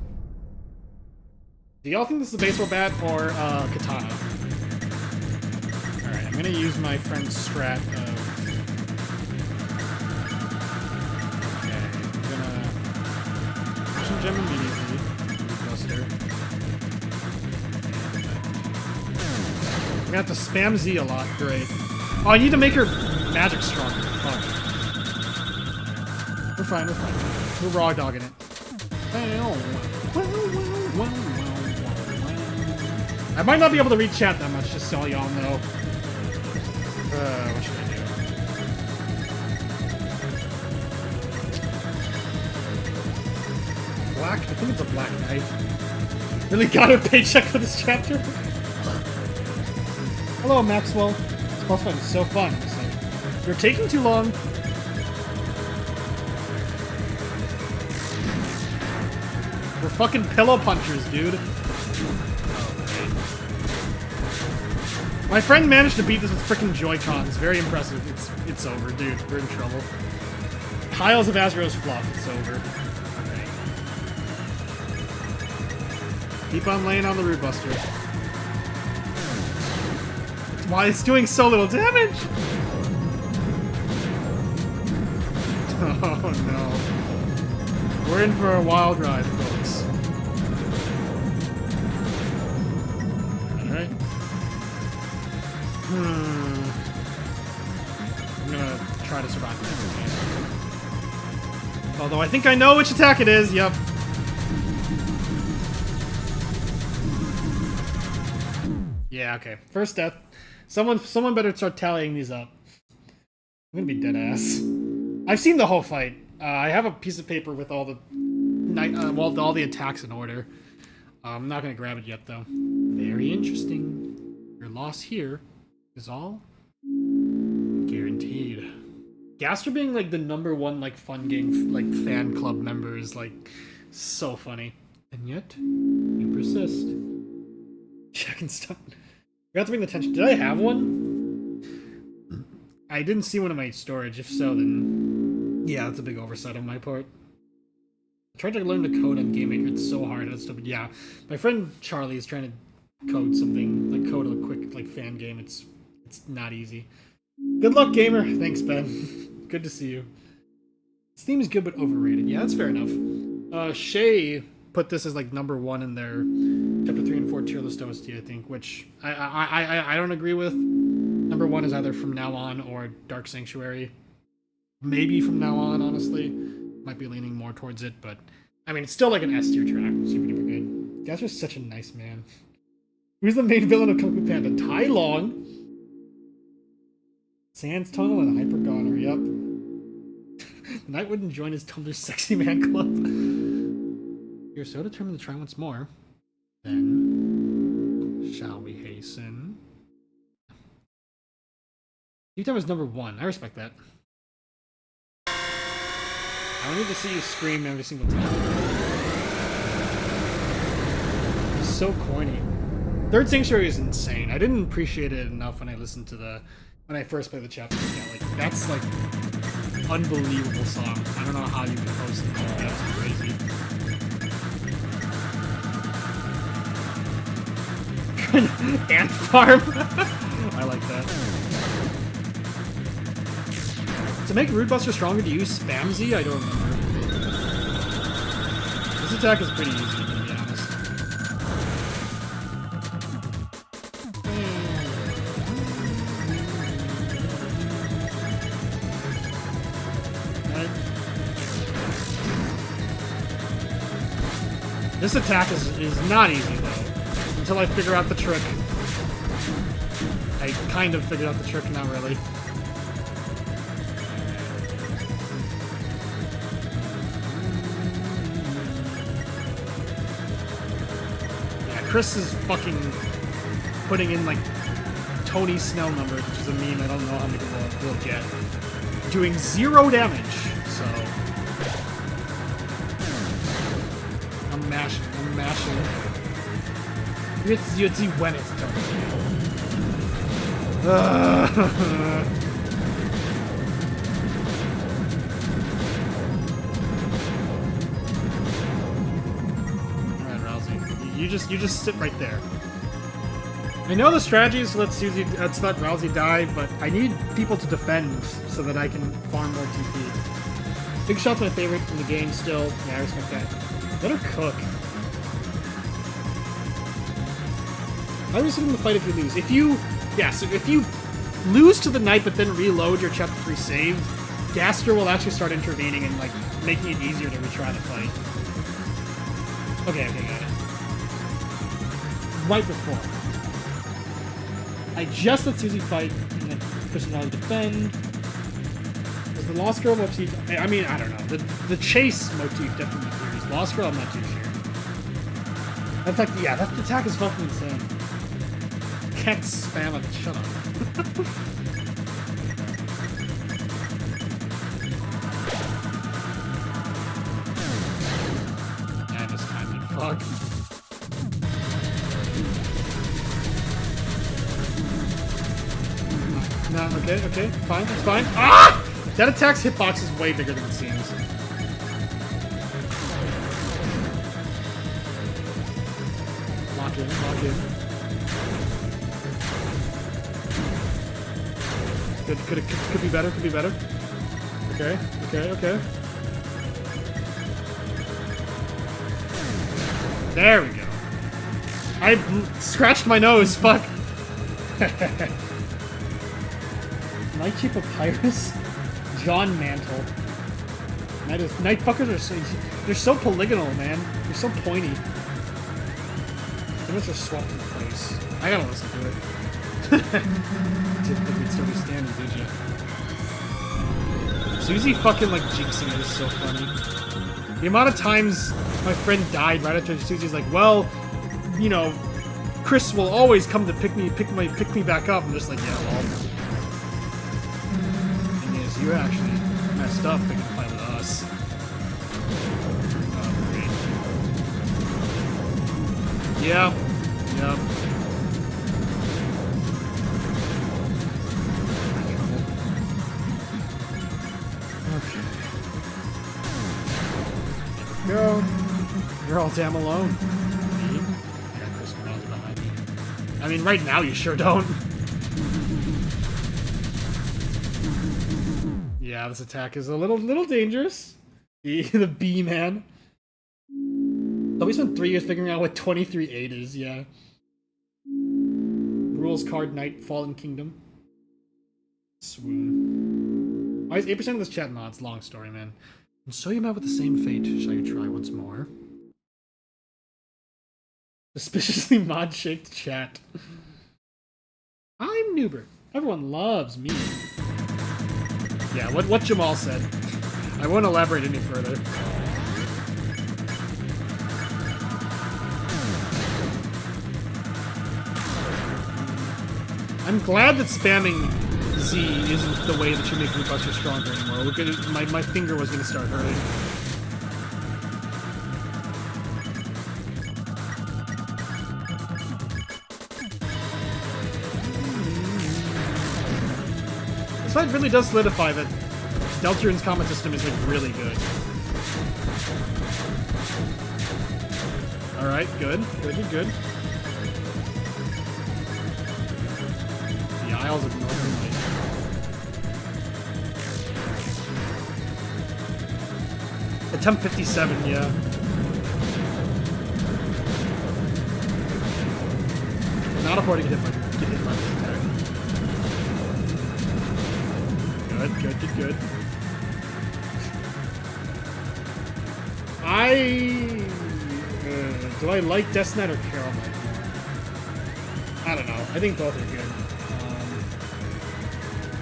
Do y'all think this is a baseball bat or katana? Alright, I'm gonna use my friend's strat of... Okay, I'm gonna... Action Gem immediately. Buster. I'm gonna have to spam Z a lot. Great. Oh, I need to make her magic stronger. Fuck. We're fine, we're fine. We're raw dogging it. I might not be able to read chat that much, just so y'all know. What should I do? Black? I think it's a black knife. Really got a paycheck for this chapter? Hello, Maxwell. This boss fight is so fun. It's like, you're taking too long. We're fucking pillow punchers, dude. My friend managed to beat this with freaking Joy-Cons. Very impressive. It's over, dude. We're in trouble. Piles of Azrael's fluff. It's over. Okay. Keep on laying on the Root Buster. Why it's doing so little damage? Oh no. We're in for a wild ride, folks. Alright. I'm gonna try to survive this. Although I think I know which attack it is, yep. Yeah, okay. First death. Someone better start tallying these up. I'm gonna be dead ass. I've seen the whole fight. I have a piece of paper with all the all the attacks in order. I'm not gonna grab it yet though. Very interesting. Your loss here is all guaranteed. Gaster being like the #1 like fun game like fan club member is like so funny, and yet you persist. Check and stop. We have to bring the tension. Did I have one? I didn't see one in my storage. If so, then yeah, that's a big oversight on my part. I tried to learn the code on GameMaker. It's so hard. That's stupid. Yeah, my friend Charlie is trying to code something, like code a quick like fan game. It's not easy. Good luck, gamer. Thanks, Ben. Good to see you. This theme is good but overrated. Yeah, that's fair enough. Shay put this as like #1 in their chapter 3 and 4 tier list OST, I think, which I don't agree with. #1 is either From Now On or Dark Sanctuary. Maybe From Now On, honestly. Might be leaning more towards it, but I mean, it's still like an S tier track. Super duper good. Gasper's such a nice man. Who's the main villain of Kung Fu Panda? Tai Long, Sans Tunnel, and Hyper Goner. Yep. The knight wouldn't join his Tumblr Sexy Man Club. You're so determined to try once more. Then, shall we hasten? U-Time was #1. I respect that. I don't need to see you scream every single time. It's so corny. Third Sanctuary is insane. I didn't appreciate it enough when I listened to when I first played the chapter. Yeah, like, that's like unbelievable song. I don't know how you compose something like that. It's crazy. Ant Farm. I like that. To make Rude Buster stronger, do you use Spam Z? I don't remember. This attack is pretty easy, to be honest. Right. This attack is not easy, though. Until I figure out the trick. I kind of figured out the trick, not really. Chris is fucking putting in like Tony Snell numbers, which is a meme. I don't know how many people will get. Doing 0 damage, so I'm mashing. You'd see when it's done. You just sit right there. I know the strategy is to let Rousey die, but I need people to defend so that I can farm more TP. Big Shot's my favorite in the game still. Yeah, I respect that. Let her cook. How do you sit in the fight if you lose? If you lose to the knight but then reload your chapter 3 save, Gaster will actually start intervening and like making it easier to retry the fight. Okay, got it. Right before. I just let Susie fight, and then Chris and Ollie defend. Is the Lost Girl motif... I mean, I don't know. The chase motif definitely appears. Lost Girl, I'm not too sure. In fact, yeah, that attack is fucking insane. Can't spam it. Shut up. I just timed it. Fuck. No, okay, fine, it's fine. Ah! That attack's hitbox is way bigger than it seems. Lock in. Good, could be better. Okay. There we go. I scratched my nose, fuck. Night Chief Papyrus? John Mantle. Night fuckers are they're so polygonal, man. They're so pointy. They must have swapped in place. I gotta listen to it. Didn't think we'd still be standing, did you? Susie fucking like jinxing it is so funny. The amount of times my friend died right after Susie's like, well, you know, Chris will always come to pick me back up. I'm just like, yeah, well. You actually messed up picking a fight with us. Oh, great. Yep. you're all damn alone. Me? I got Chris Ronaldo behind me. I mean, right now you sure don't. Yeah, this attack is a little dangerous. The B-man. So we spent 3 years figuring out what 23-8 is, yeah. Rules card Knight, Fallen Kingdom. Swoon. Why is 8% of this chat mods? Long story, man. And so you met with the same fate. Shall you try once more? Suspiciously mod-shaped chat. I'm Newbert. Everyone loves me. Yeah, what Jamal said. I won't elaborate any further. I'm glad that spamming Z isn't the way that you make Root Buster stronger anymore. My finger was gonna start hurting. This fight really does solidify that Deltarune's combat system is like really good. Alright, good. Good. The Isles of Northern Light. Attempt 57, yeah. Not affording to get hit by this attack. Good. Do I like Death Knight or Carol Knight more? I don't know. I think both are good.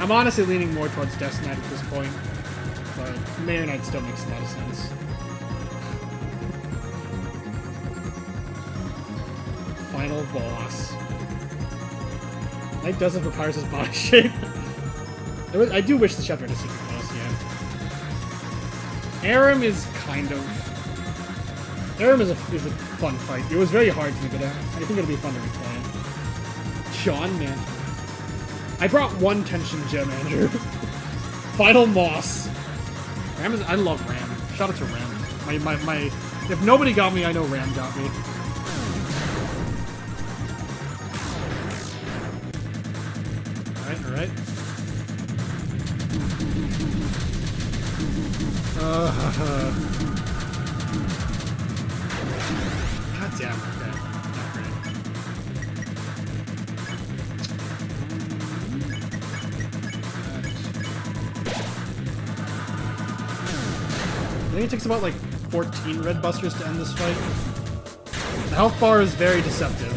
I'm honestly leaning more towards Death Knight at this point, but Mayor Knight still makes a lot of sense. Final boss. Knight doesn't repairs his body shape. I do wish the chapter had a secret boss, yeah. Aram is kind of... Aram is a fun fight. It was very hard to me, but I think it'll be fun to replay. John Man. I brought one tension gem, Andrew. Final Moss. Ram is... I love Ram. Shout out to Ram. My... If nobody got me, I know Ram got me. Alright. God damn, okay. Not great. I think it takes about like 14 red busters to end this fight. The health bar is very deceptive.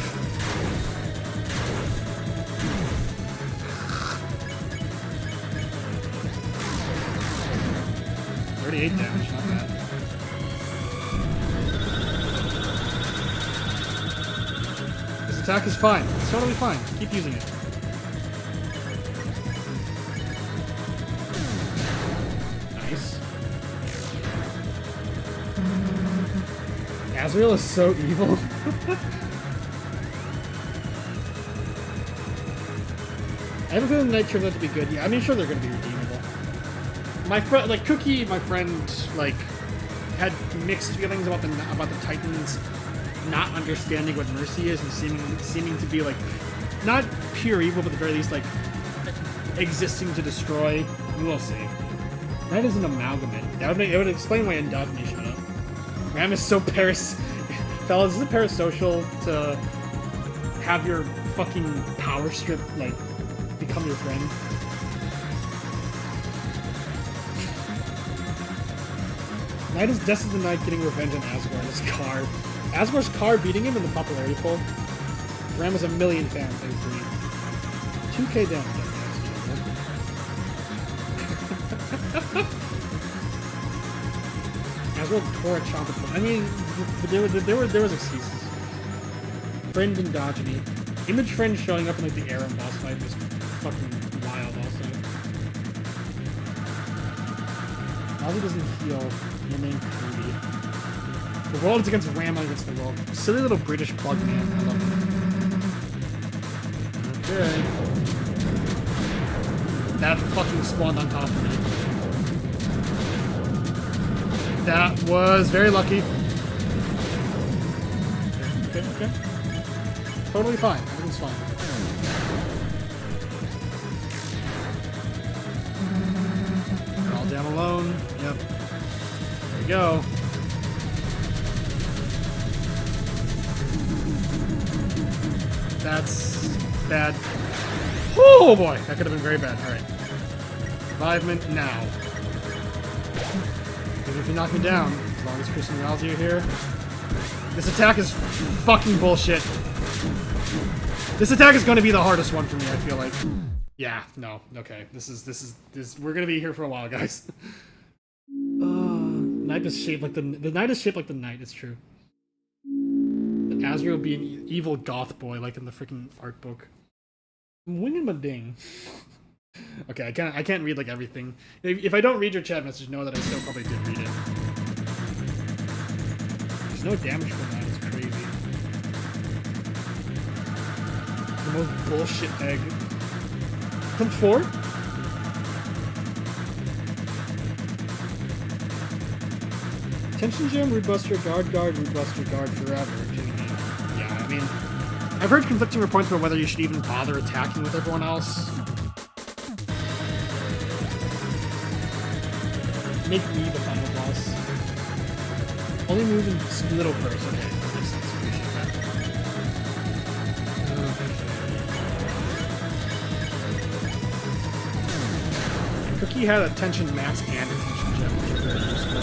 38 damage, not bad. This attack is fine. It's totally fine. Keep using it. Nice. Azrael is so evil. I have a feeling the Knight turned out to be good. Yeah, I mean, sure they're going to be redeemable. My friend, like Cookie, my friend, like had mixed feelings about the Titans not understanding what mercy is and seeming to be like not pure evil, but at the very least like existing to destroy. We'll see. That is an amalgamate. It would explain why Endogeny showed up. Ram is so fellas, is it parasocial to have your fucking power strip like become your friend? Knight is destined to Knight getting revenge on Asgore in his car. Asgore's car beating him in the popularity poll. Ram has 1 million fans, I agree. 2k damage. Asgore tore a chompet. I mean, there was excuses. Friend Endogeny. Image Friend showing up in like the Aram boss fight was fucking wild also. Ozzy doesn't heal. Remain creepy. The world is against Ram against the world. Silly little British plug man. I love him. Okay. That fucking spawned on top of me. That was very lucky. Okay. Totally fine. Everything's fine. They're all down alone. Yep. There we go. That's bad. Oh boy, that could have been very bad. Alright. Revivement now. Even if you knock me down, as long as Christian Reality are here. This attack is fucking bullshit. This attack is going to be the hardest one for me, I feel like. Yeah, no, okay. This we're going to be here for a while, guys. Knight is shaped like the knight is shaped like the knight, it's true. Azrael be an evil goth boy, like in the freaking art book. I'm winging my ding. Okay, I can't read like everything. If I don't read your chat message, know that I still probably did read it. There's no damage from that. It's crazy. The most bullshit egg. Come forward. Tension gem, root buster, guard, root buster, guard forever. Yeah, I mean, I've heard conflicting reports about whether you should even bother attacking with everyone else. Make me the final boss. Only move in little bursts. Okay, makes sense. Appreciate that. Cookie had a tension max and a tension gem, which is very useful.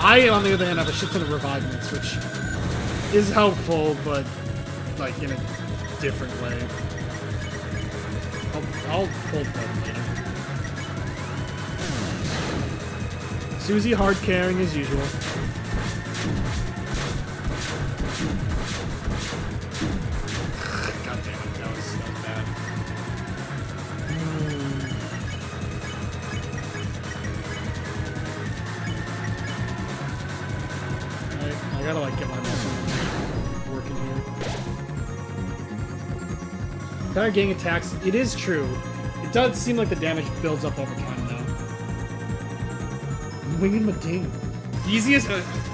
I, on the other hand, have a shit ton of revivements, which is helpful, but like in a different way. I'll hold both later. Susie hard carrying as usual. God damn it, that was bad. I gotta like get my muscle working here. Entire gang attacks. It is true. It does seem like the damage builds up over time though. Winging my ding. Easiest.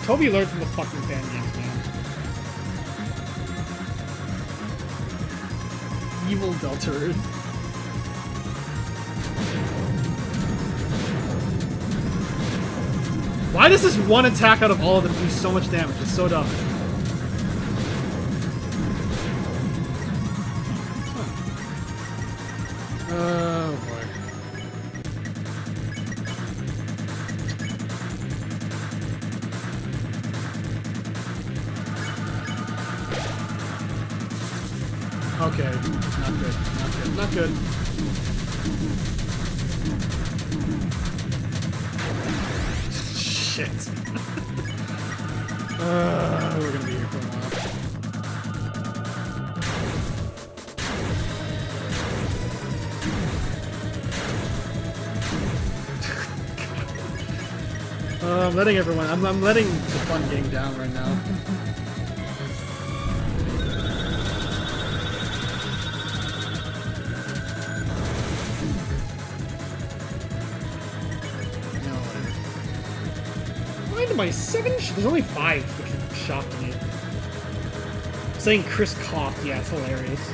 Toby learned from the fucking fan games, man. Evil Deltarune. Why does this one attack out of all of them do so much damage? It's so dumb. Oh boy. Okay, not good, not good, not good. Shit. We're gonna be here for a while. I'm letting everyone. I'm letting the fun gang down right now. My 7? There's only 5, which shocked me. Saying Chris coughed, yeah, it's hilarious.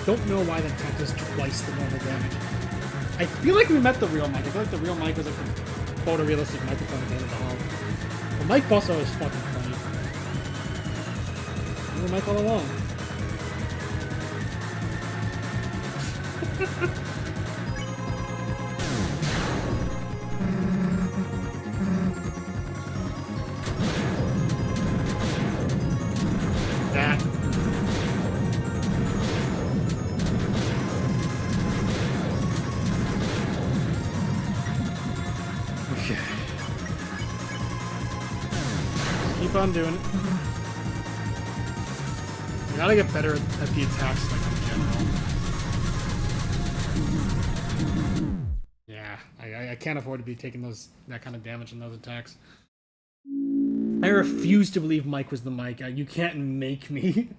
Don't know why that attack does twice the normal damage. I feel like we met the real Mike. I feel like the real Mike was like a photorealistic microphone at the end of the hall. The Mike boss was fucking funny. The Mike all along. On doing it. You gotta get better at the attacks, like in general. Yeah, I can't afford to be taking that kind of damage in those attacks. I refuse to believe Mike was the Mike. You can't make me.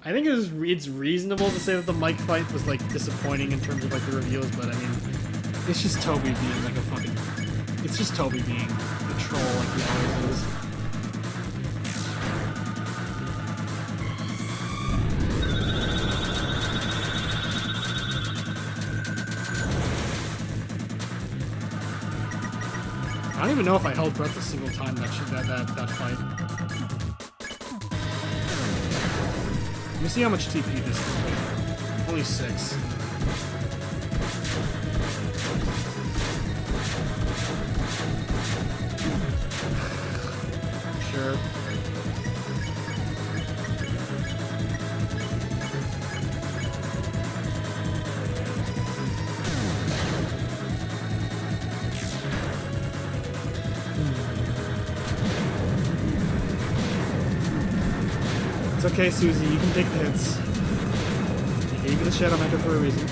I think it's reasonable to say that the Mike fight was like disappointing in terms of like the reveals, but I mean, It's just Toby being like a fucking... It's just Toby being a troll like he always is. I don't even know if I held breath a single time that fight. Let me see how much TP this is. Only 6. Sure. It's okay, Susie, you can take the hits. I gave you the Shadow Mecha for a reason.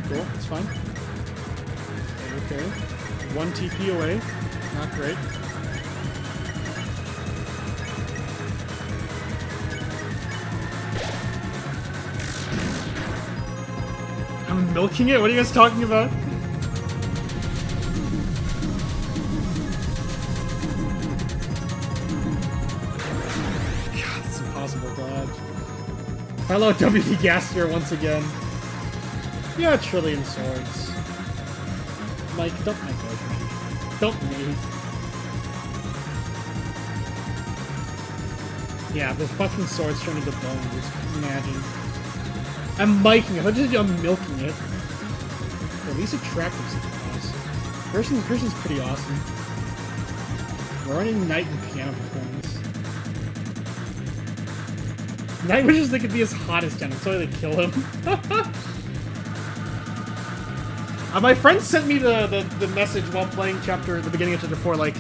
Cool, it's fine. Okay. 1 TP away. Not great. I'm milking it? What are you guys talking about? Hello, WD Gaster once again. Yeah, trillion swords. Mike, don't make boyfriend. Don't me. Yeah, the fucking sword's turning to bones. Imagine. I'm miking it. I'm milking it. At least attractive seems awesome. Person's pretty awesome. We're running Knight and piano performance. Knight wishes they could be as hot as Jen, so they kill him. My friend sent me the message while playing the beginning of chapter 4, like,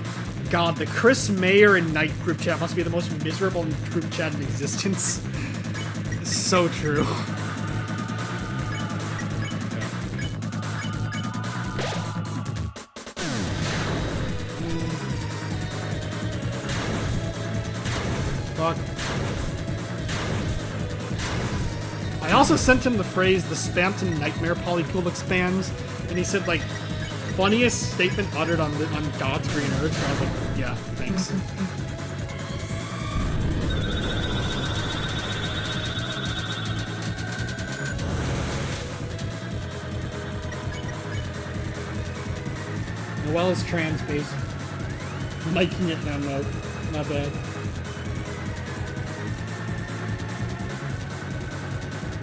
God, the Chris Mayer and Knight group chat must be the most miserable group chat in existence. It's so true. Fuck. I also sent him the phrase, the Spamton Nightmare Polypool expands, and he said, like, funniest statement uttered on God's Green Earth. So I was like, yeah, thanks. Noelle is trans-based. Miking it now, no. Not bad.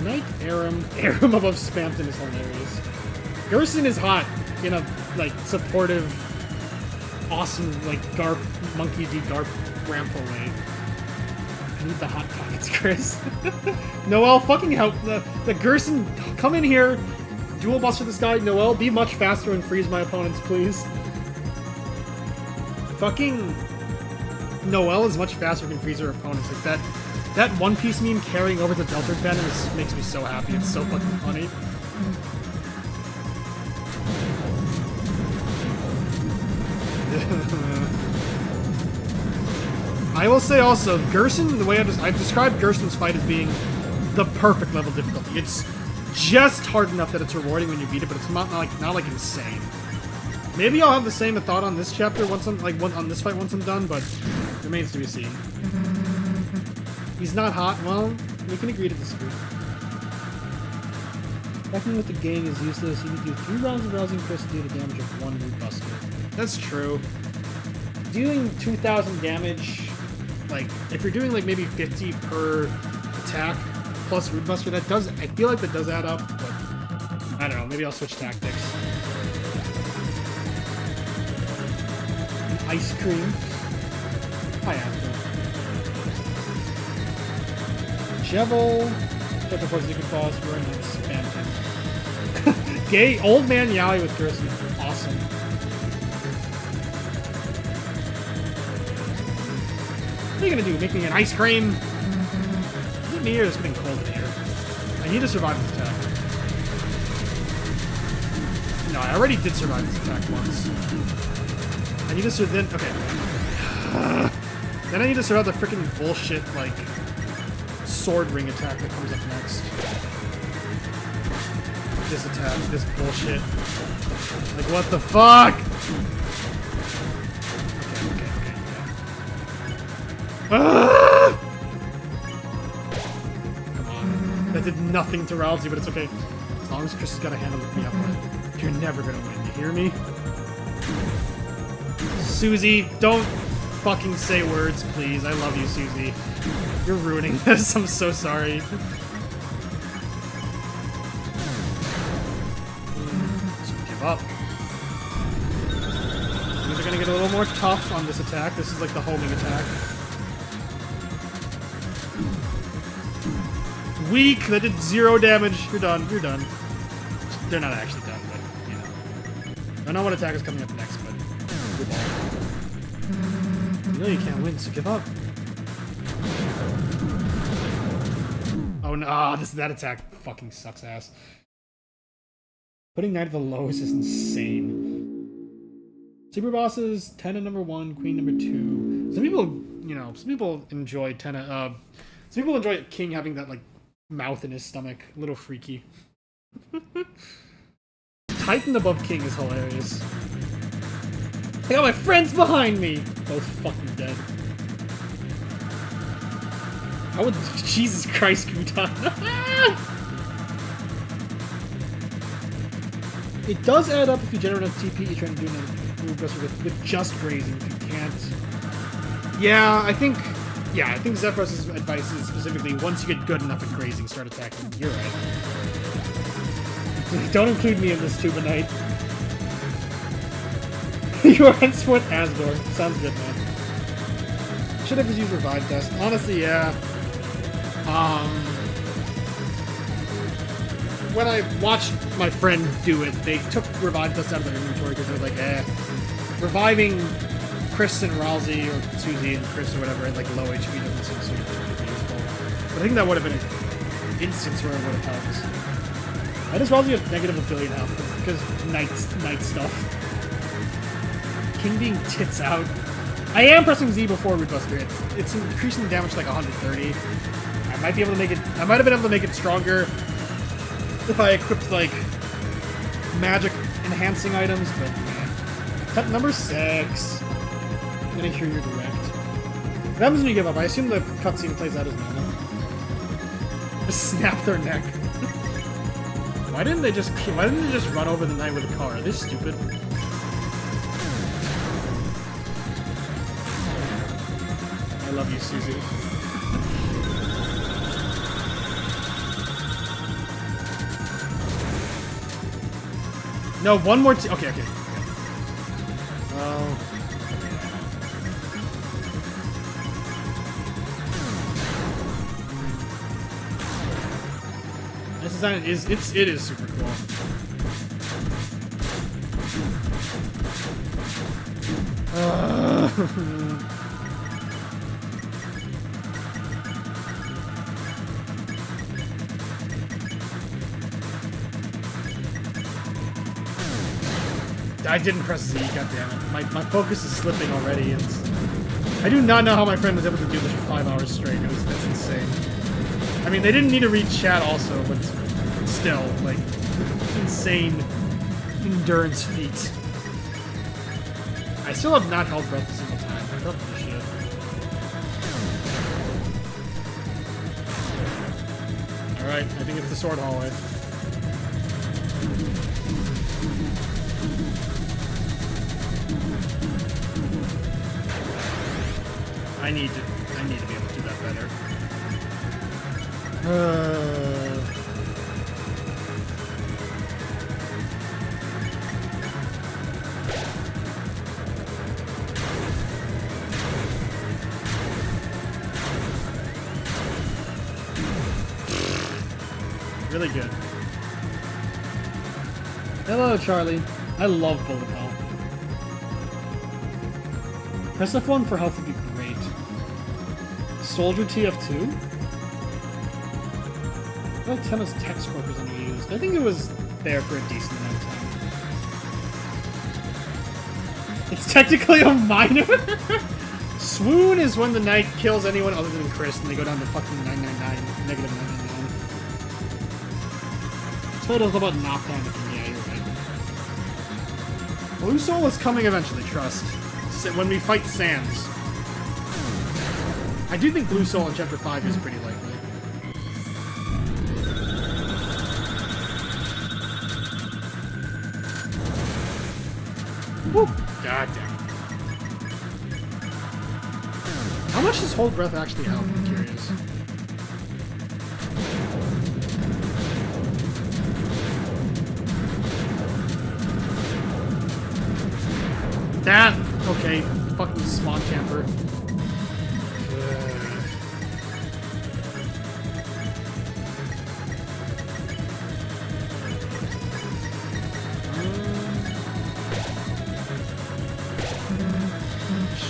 Knight Aram above Spamton is hilarious. Gerson is hot in a, like, supportive, awesome, like, Garp, Monkey D. Garp Grandpa way. I need the hot pockets, Chris. Noelle, fucking help. The Gerson, come in here, dual buster this guy. Noelle, be much faster and freeze my opponents, please. Fucking Noelle is much faster than freeze her opponents. Like, that One Piece meme carrying over to Deltarune fandom makes me so happy. It's so fucking funny. I will say also, Gerson, the way I've described Gerson's fight as being the perfect level of difficulty. It's just hard enough that it's rewarding when you beat it, but it's not like insane. Maybe I'll have the same thought on this chapter on this fight once I'm done, but remains to be seen. He's not hot. Well, we can agree to disagree. Backing with the gang is useless. You can do 3 rounds of rousing Chris to do the damage of 1 root buster. That's true. Doing 2,000 damage, like, if you're doing like maybe 50 per attack plus root buster, that does, I feel like that does add up, but I don't know, maybe I'll switch tactics. Ice cream. Hi, Asper. Chevel. Chapter 4 Secret Boss. We're in Spamton. Gay old man Yowie with Gerson. Awesome. What are you gonna do? Make me an ice cream? Is it me or is it getting cold in here? I need to survive this attack. No, I already did survive this attack once. I need to survive. Okay. Then I need to survive the freaking bullshit, like, sword ring attack that comes up next. this attack, this bullshit. Like, what the fuck? Okay. Ah! Come on. That did nothing to Rousey, but it's okay. As long as Chris has got a handle with me up with, you're never gonna win. You hear me? Susie, don't fucking say words, please. I love you, Susie. You're ruining this. I'm so sorry. Give up. Things are gonna get a little more tough on this attack. This is like the homing attack. Weak! That did 0 damage. You're done. You're done. They're not actually done, but, you know. I don't know what attack is coming up next, but... You know you can't win, so give up. Oh no, that attack fucking sucks ass. Putting Knight at the lowest is insane. Super bosses, Tenna number 1, Queen number 2. Some people, you know, some people enjoy Tenna, some people enjoy King having that, like, mouth in his stomach. A little freaky. Titan above King is hilarious. I got my friends behind me! Both fucking dead. I would... Jesus Christ, Kutan. It does add up if you generate enough TP, you're trying to do another move with just grazing. If you can't... Yeah, I think Zephyros' advice is specifically, once you get good enough at grazing, start attacking. You're right. Don't include me in this tuba night. You are henceforth Asgore. Sounds good, man. Should have just used Revive Dust. Honestly, yeah. When I watched my friend do it, they took Revive Dust out of their inventory because they were like, reviving Chris and Rousey, or Susie and Chris or whatever, at like low HP doesn't seem so useful. But I think that would have been an instance where it would have helped. I just Rousey have negative $1 billion health because night stuff. King being tits out. I am pressing Z before Rootbuster. It's increasing the damage to like 130. I might be able to make it. I might have been able to make it stronger if I equipped like magic enhancing items, but man. Cut number 6. I'm gonna hear your direct. What happens when you give up? I assume the cutscene plays out as normal. Just snap their neck. Why didn't they just run over the knight with a car? Are they stupid? I love you, Susie. No, one more okay. Oh. This design it is super cool. I didn't press Z, goddammit. My focus is slipping already, and I do not know how my friend was able to do this for 5 hours straight. That's insane. I mean, they didn't need to read chat also, but still, like, insane endurance feat. I still have not held breath a single time. I love this shit. Alright, I think it's the sword hallway. I need to be able to do that better. Really good. Hello, Charlie. I love bullet hell. Press F1 for health would be great. Soldier TF2? I feel like Tenna's tech score was underused. I think it was there for a decent amount of time. It's technically a minor? Swoon is when the knight kills anyone other than Chris and they go down to fucking 999, negative 999. Toto's about not panicking. Yeah, you're right. Blue Soul is coming eventually, trust. When we fight Sans. I do think Blue Soul in Chapter 5 is pretty likely. Woo! God damn it. How much does Hold Breath actually help? I'm curious. That! Okay, fucking Smog Camper.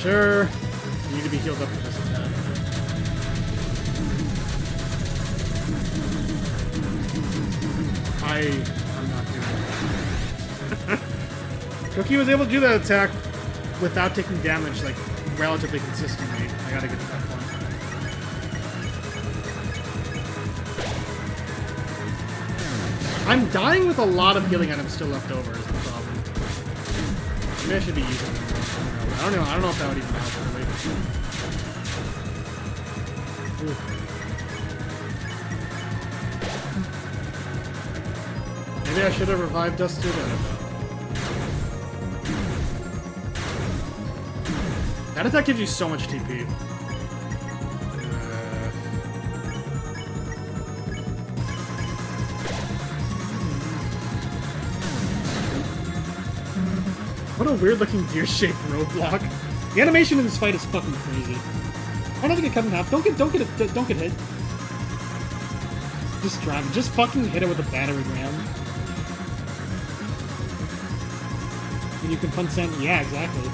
Sure. You need to be healed up for this attack. I'm not doing it. Cookie was able to do that attack without taking damage, like, relatively consistently. I gotta get to that point. I'm dying with a lot of healing items still left over is the problem. Maybe I should be using them. I don't know if that would even help, really. Ooh. Maybe I should have revived us too, then. That attack gives you so much TP. What a weird-looking deer-shaped roadblock. The animation in this fight is fucking crazy. Try not to get cut in half. Don't get hit. Just drive. Just fucking hit it with a battering ram. And you can fun sand. Yeah, exactly.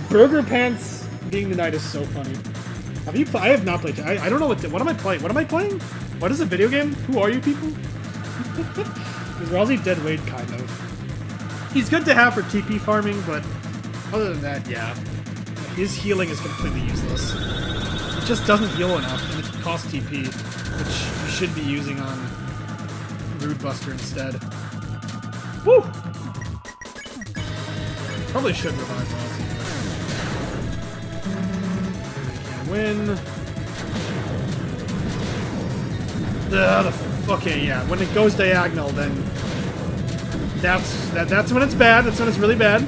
Burger Pants being the knight is so funny. Have you? I have not played. I don't know what am I playing. What am I playing? What is a video game? Who are you people? Because Rossi Dead Wade, kind of. He's good to have for TP farming, but other than that, yeah. His healing is completely useless. It just doesn't heal enough, and it costs TP, which you should be using on Rude Buster instead. Woo! Probably should revive Rossi. Can't win. Okay, yeah. When it goes diagonal, then that's when it's bad. That's when it's really bad.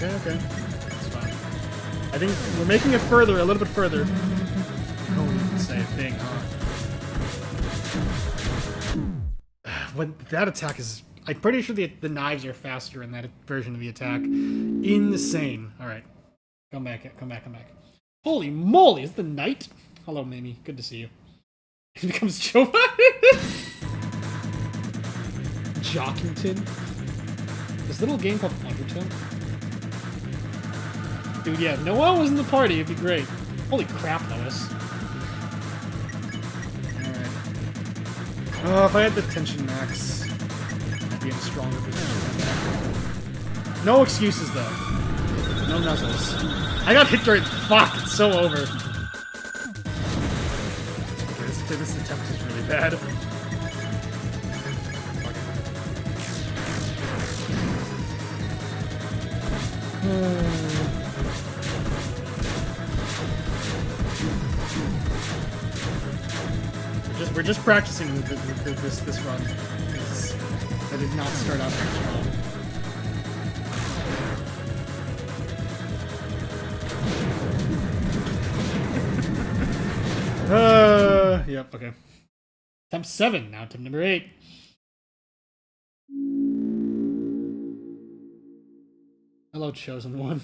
Okay. That's fine. I think we're making it further, a little bit further. Oh, you can say a thing, huh? When that attack is, I'm pretty sure the knives are faster in that version of the attack. Insane. All right, come back. Holy moly! Is the knight? Hello, Mimi. Good to see you. He becomes Joe. Jockington? This little game called Undertale? Dude, yeah, Noel was in the party, it'd be great. Holy crap, Lois. Alright. Oh, if I had the tension max, I'd be in a stronger position. No excuses, though. No nuzzles. I got hit during. Fuck, it's so over. Okay, this attempt is really bad. We're just practicing this run. I did not start out very strong. Yep, okay. Attempt 7, now attempt number 8. Hello, chosen one.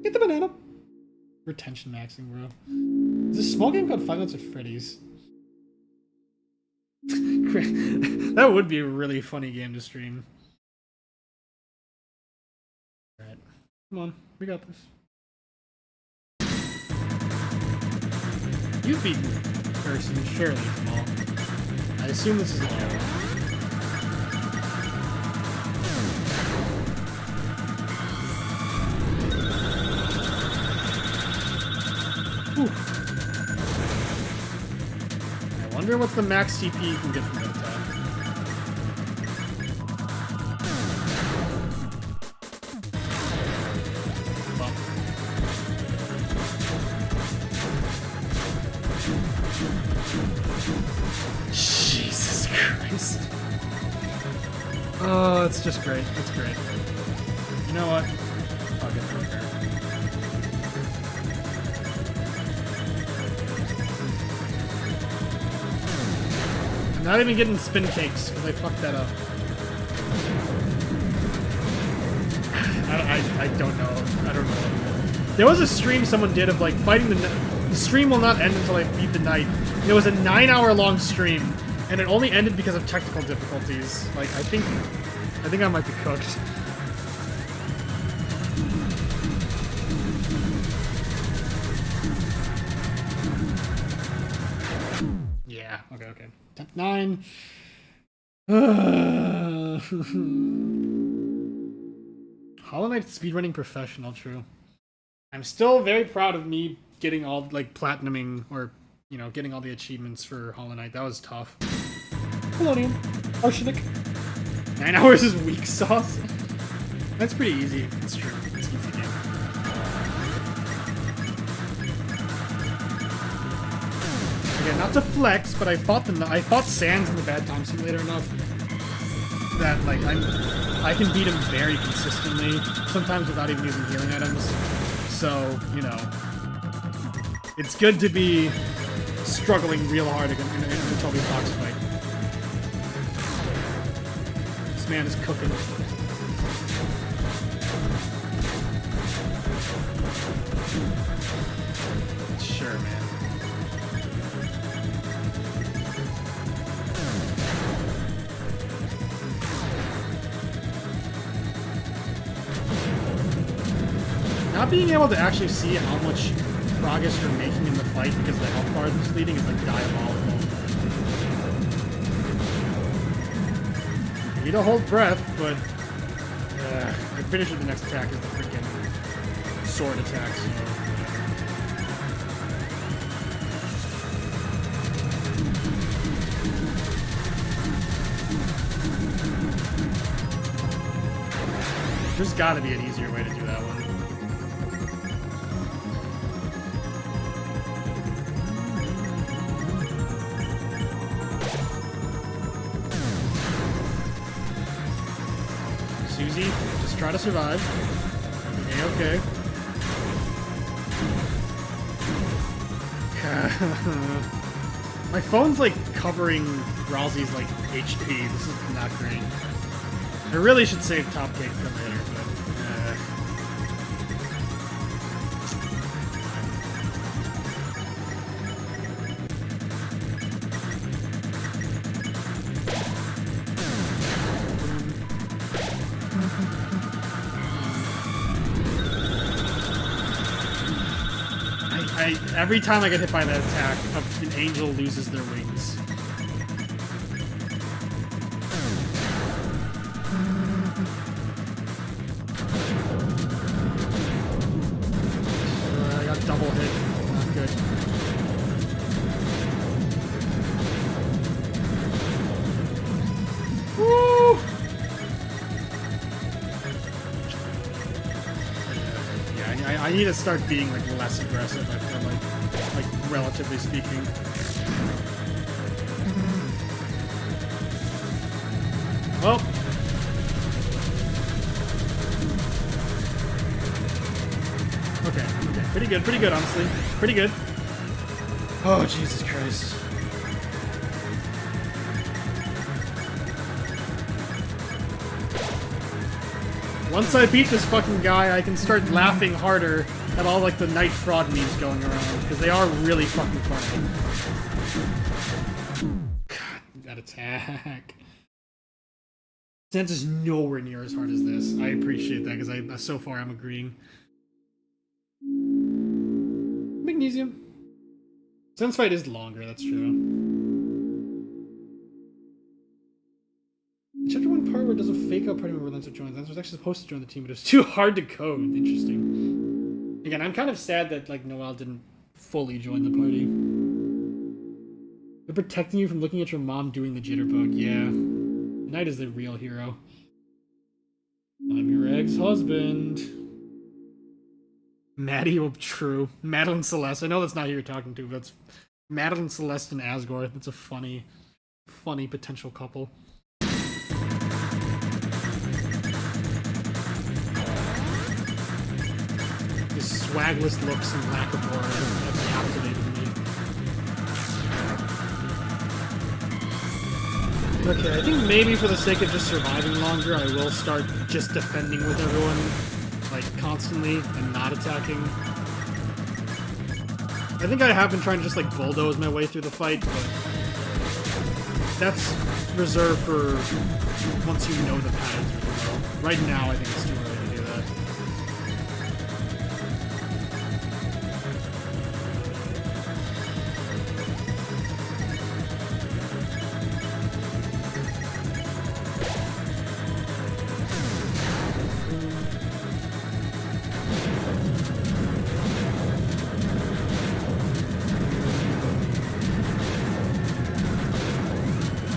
Get the banana. Retention maxing, bro. Is this a small game called Five Nights at Freddy's? That would be a really funny game to stream. Alright. Come on, we got this. You've beaten person fairly small. I assume this is a joke. wonder what's the max TP you can get from that attack. Jesus Christ. Oh, it's just great. It's great. You know what? Fuck it. I don't care. I'm not even getting spin cakes because I fucked that up. I don't know. I don't know. There was a stream someone did of like fighting the stream will not end until I beat the knight. It was a 9-hour-long stream, and it only ended because of technical difficulties. Like I think I might be cooked. Yeah. Okay. Okay. Step 9. Hollow Knight speedrunning professional. True. I'm still very proud of me getting all, like, platinuming, or, you know, getting all the achievements for Hollow Knight. That was tough. Polonium. Arsenic. 9 hours is weak sauce. That's pretty easy. It's true. It's an easy game. Again, not to flex, but I fought Sans in the Bad Time Simulator enough that, like, I can beat him very consistently, sometimes without even using healing items. So, you know, it's good to be struggling real hard in a Toby Fox fight. This man is cooking. Sure, man. Not being able to actually see how much progress you're making in the fight because the health bar is leading is like diabolical. You need to hold breath, but the finish of the next attack is the freaking sword attack, so... There's gotta be an easier way to do that one. Susie, just try to survive. Okay. My phone's like covering Ralsei's like HP. This is not great. I really should save Top Cake for later, but every time I get hit by that attack, an angel loses their wings. I got double hit. Not good. Woo! Yeah, I need to start being like less aggressive. I feel like relatively speaking. Well. Okay. Pretty good, honestly. Pretty good. Oh, Jesus Christ. Once I beat this fucking guy, I can start laughing harder at all, like, the Night Fraud memes going around, because they are really fucking funny. God, that attack. Sense is nowhere near as hard as this. I appreciate that, because so far I'm agreeing. Magnesium. Sense fight is longer, that's true. Chapter 1 part where it does a fake out party member Lancer joins. Lancer was actually supposed to join the team, but it was too hard to code. Interesting. Again, I'm kind of sad that like Noelle didn't fully join the party. They're protecting you from looking at your mom doing the jitterbug. Yeah. Knight is the real hero. I'm your ex-husband. Maddie, oh, true. Madeline Celeste. I know that's not who you're talking to, but that's Madeline Celeste and Asgore. That's a funny potential couple. His swagless looks and lack of aura have captivated me. Okay, I think maybe for the sake of just surviving longer, I will start just defending with everyone, like, constantly and not attacking. I think I have been trying to just, like, bulldoze my way through the fight, but that's reserved for once you know the patterns really well. Right now, I think it's too early to do that.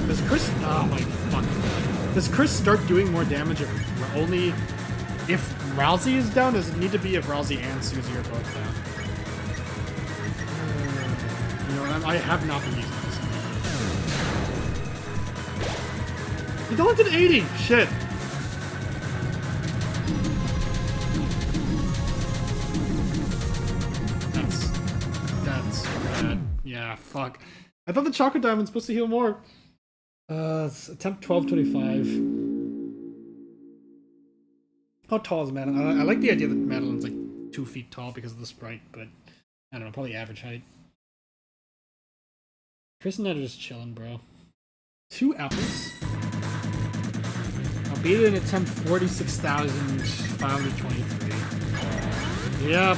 Does Chris... Oh my fucking god. Does Chris start doing more damage if Rousey is down? Does it need to be if Rousey and Susie are both down? You know, I have not been using this. He only did 80! Shit! That's bad. Yeah, fuck. I thought the Chocolate Diamond's supposed to heal more. Attempt 1225. How tall is Madeline? I like the idea that Madeline's like 2 feet tall because of the sprite, but I don't know, probably average height. Chris and I are just chilling, bro. 2 apples. I'll beat it in attempt 46,523. Yep.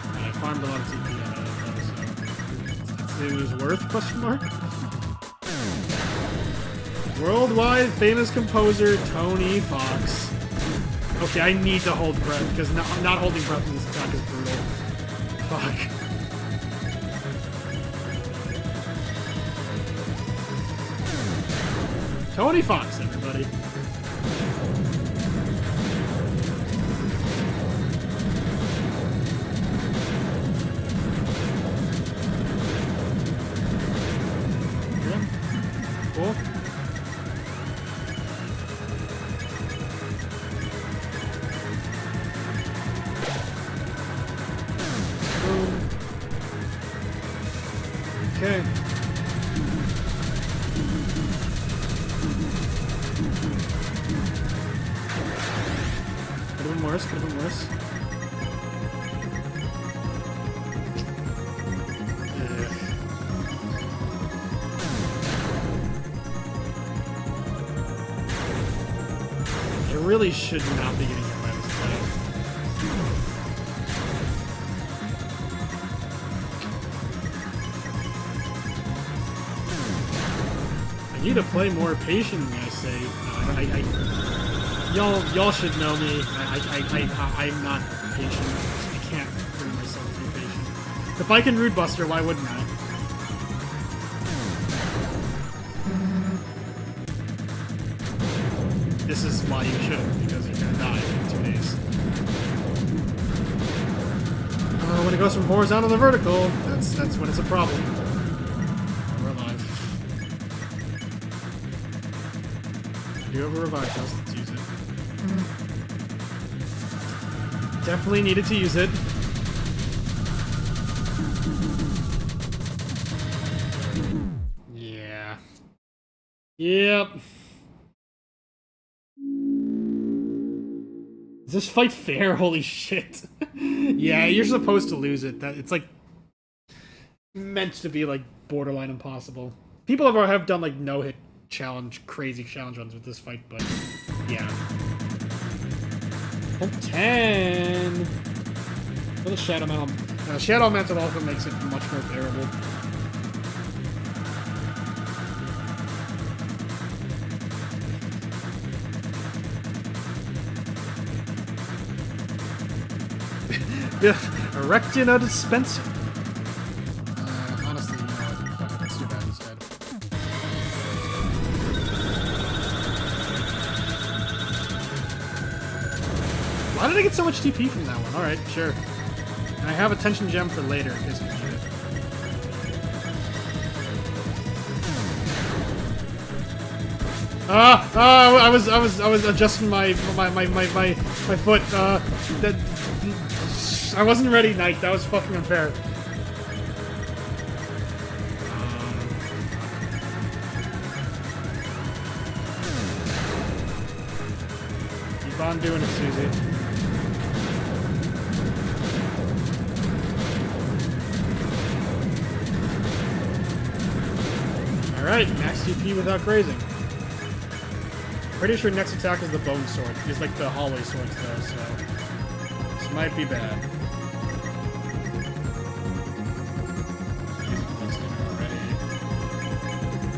I farmed a lot of TP out of it, so it was worth, question mark? Worldwide famous composer Tony Fox. Okay, I need to hold breath, because not holding breath in this attack is brutal. Fuck. Tony Fox, everybody. Cool. Boom. Okay. Could have been worse, could have been worse. Really should not be getting hit by this attack. I need to play more patiently, I say. Y'all should know me. I'm not patient. I can't bring myself to be patient. If I can Rude Buster, why wouldn't I? This is why you shouldn't, because you're gonna die in 2 days. When it goes from horizontal to vertical, that's when it's a problem. We're alive. I do have a revive test, let's use it. Definitely needed to use it. Yeah. Yep. Is this fight fair? Holy shit. Yeah, you're supposed to lose it. It's like meant to be like borderline impossible. People have done like no-hit challenge, crazy challenge runs with this fight, but yeah. Oh, 10! For the Shadow Mantle. Shadow Mantle also makes it much more bearable. Erectina dispenser. Honestly, you know what? Fuck it, let's do that instead. Why did I get so much TP from that one? Alright, sure. And I have a tension gem for later in case we need it. I was adjusting my foot. That I wasn't ready, Knight. That was fucking unfair. Keep on doing it, Susie. Alright, max TP without grazing. Pretty sure next attack is the bone sword. It's like the hallway swords though, so this might be bad.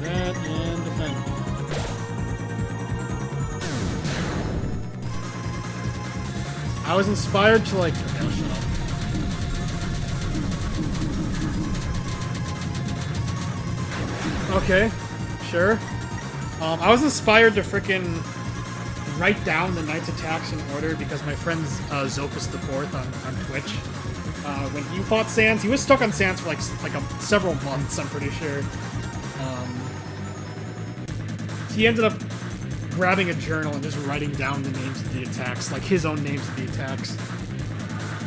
That and defend. I was inspired to like. Okay, shut up. Okay, sure. I was inspired to frickin' write down the knight's attacks in order because my friend's Zopus the Fourth on Twitch. When he fought Sans, he was stuck on Sans for like several months, I'm pretty sure. He ended up grabbing a journal and just writing down the names of the attacks, like his own names of the attacks.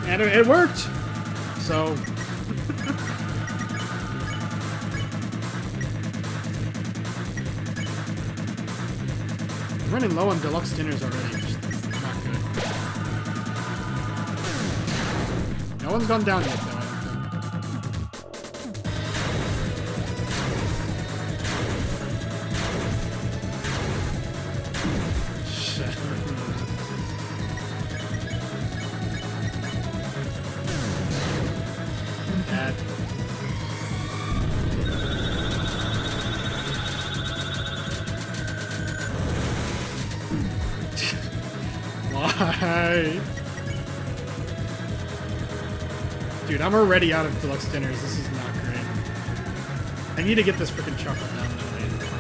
And it worked! So... I'm running low on deluxe dinners already, which is not good. No one's gone down yet, though, I don't think. Shit. Bad. Why? Dude, I'm already out of deluxe dinners. This is not great. I need to get this freaking chocolate down though.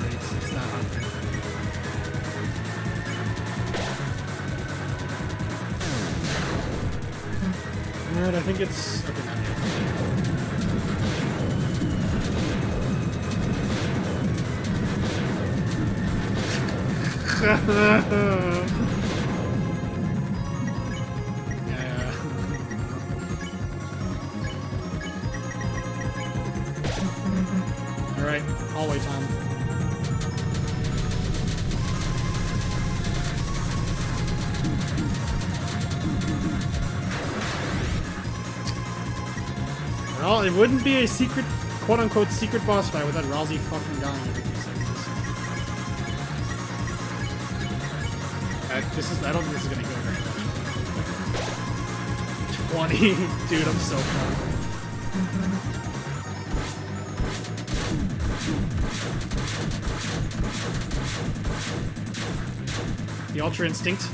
It's not happening. Alright, I think it's... Okay, not yet. Alright, hallway time. Well, it wouldn't be a secret, quote-unquote, secret boss fight without Rousey fucking dying every 2 seconds. I don't think this is gonna go very much. 20? Dude, I'm so far. The Ultra Instinct.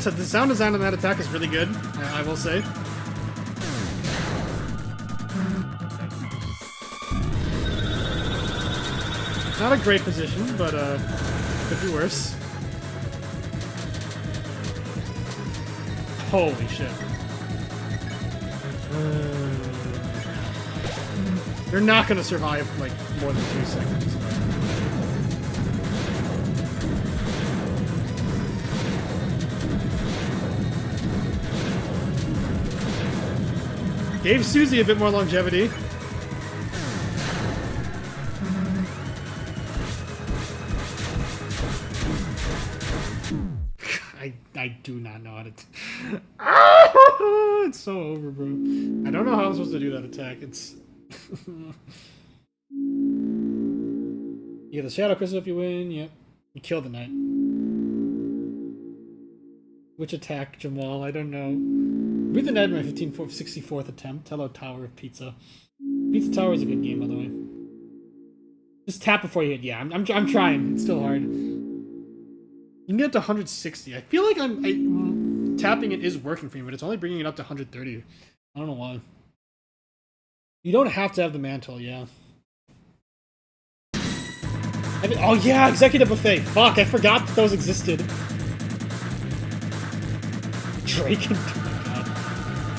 The sound design on that attack is really good, I will say. Not a great position, but could be worse. Holy shit. You're not gonna survive, like, more than 2 seconds. Gave Susie a bit more longevity. I do not know how to... It's so over, bro. I don't know how I'm supposed to do that attack. It's... You get the Shadow Crystal if you win. Yep. You kill the knight. Which attack, Jamal? I don't know. Beat the knight in my 64th attempt. Hello, Tower of Pizza. Pizza Tower is a good game, by the way. Just tap before you hit. Yeah, I'm trying. It's still hard. You can get up to 160. I feel like tapping it is working for me, but it's only bringing it up to 130. I don't know why. You don't have to have the mantle, yeah. Oh yeah, executive buffet. Fuck, I forgot that those existed. Drake and oh my god.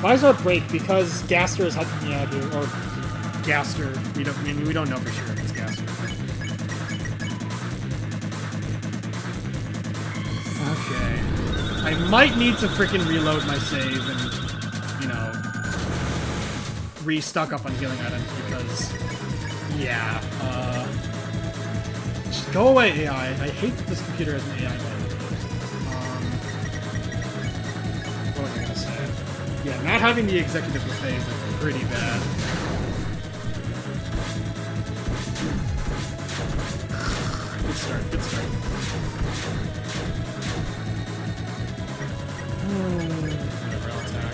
Why does our break? Because Gaster is helping me out here, or Gaster. We don't know for sure if it's Gaster. Okay. I might need to freaking reload my save and, you know, restock up on healing items because, yeah, just go away, AI. I hate that this computer has an AI mode. What was I gonna say? Yeah, not having the executive buffet is like, pretty bad. Good start, good start. Whatever, I'll attack.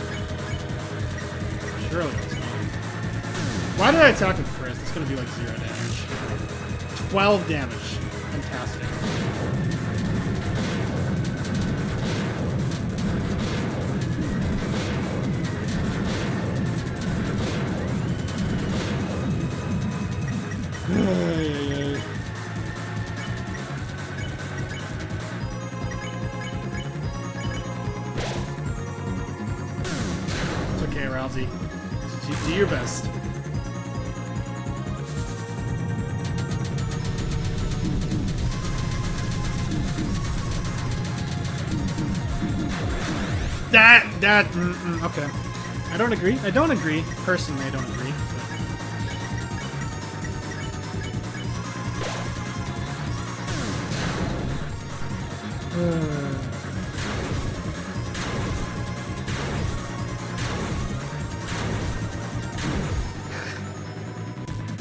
Surely it's fine. Why did I attack with Chris? It's gonna be like 0 damage. 12 damage. Fantastic. It's okay, Rousey. Do your best. Okay. I don't agree. Personally, I don't agree.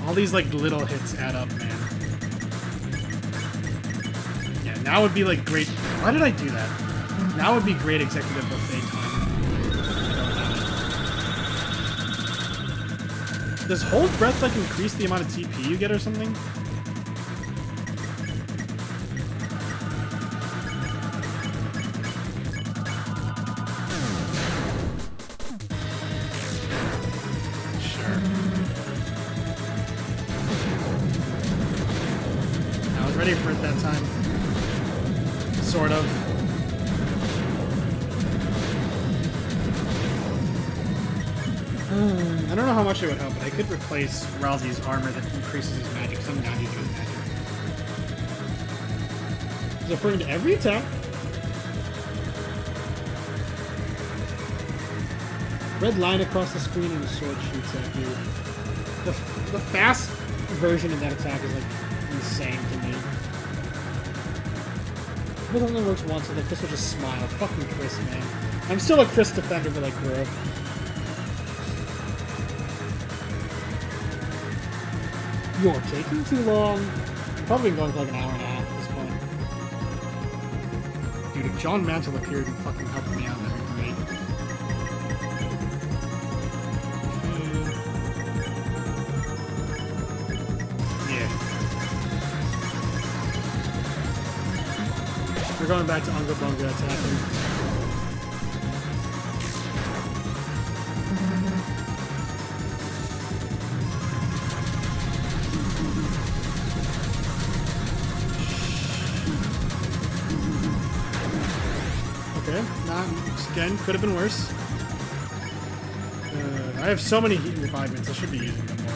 All these, like, little hits add up, man. Yeah, now would be, like, great... Why did I do that? Now would be great executive buffet time. Does hold breath like increase the amount of TP you get or something? Sure. I was ready for it that time. Sort of. I don't know how much it would help, but I could replace Rousey's armor that increases his magic, because I'm not using his magic. He's referring to every attack. Red line across the screen and the sword shoots at you. The fast version of that attack is, like, insane to me. It only works once, and then Chris will just smile. Fucking Chris, man. I'm still a Chris defender, but, like, bro. You're taking too long. I've probably been going for like an hour and a half at this point. Dude, if John Mantle appeared and fucking helped me out, that'd be great. Yeah. We're going back to Unga Bunga attacking. Again, could have been worse. I have so many heat and refinements, I should be using them more.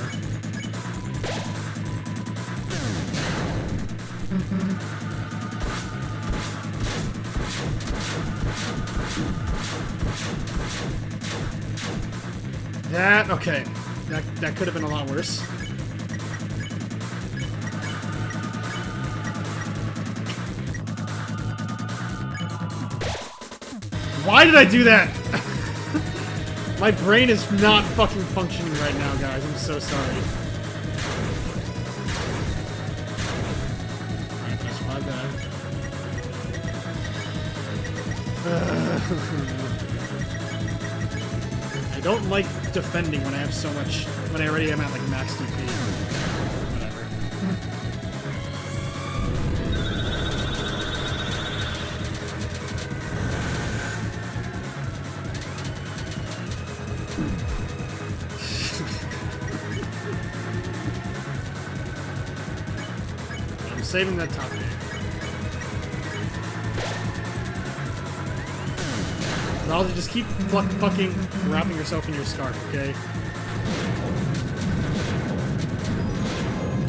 Okay. That could have been a lot worse. Why did I do that? My brain is not fucking functioning right now, guys. I'm so sorry. Alright, that's my bad. I I don't like defending when I have so much, when I already am at like max DP. Whatever. I'm saving that top game. I'll just keep fucking wrapping yourself in your scarf, okay?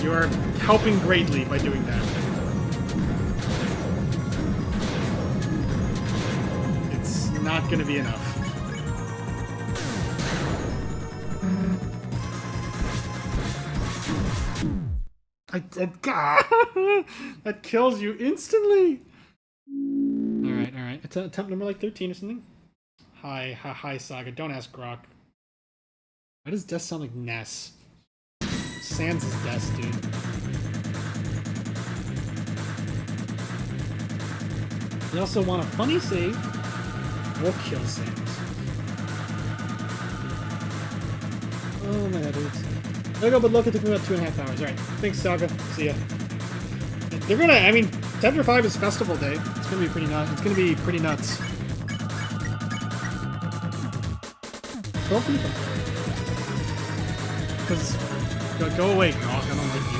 You are helping greatly by doing that. It's not gonna be enough. God, that kills you instantly. All right. Attempt number like 13 or something. Hi, Saga. Don't ask Grok. Why does Death sound like Ness? Sans is Death, dude. You also want a funny save. We'll kill Sans. Oh my god, dude. There we go, but look, it took me about 2.5 hours. Alright, thanks, Saga. See ya. They're gonna, I mean, Chapter 5 is Festival Day. It's gonna be pretty nuts. It's gonna be pretty nuts. Don't be them. Because, go away, Grok. I don't like you.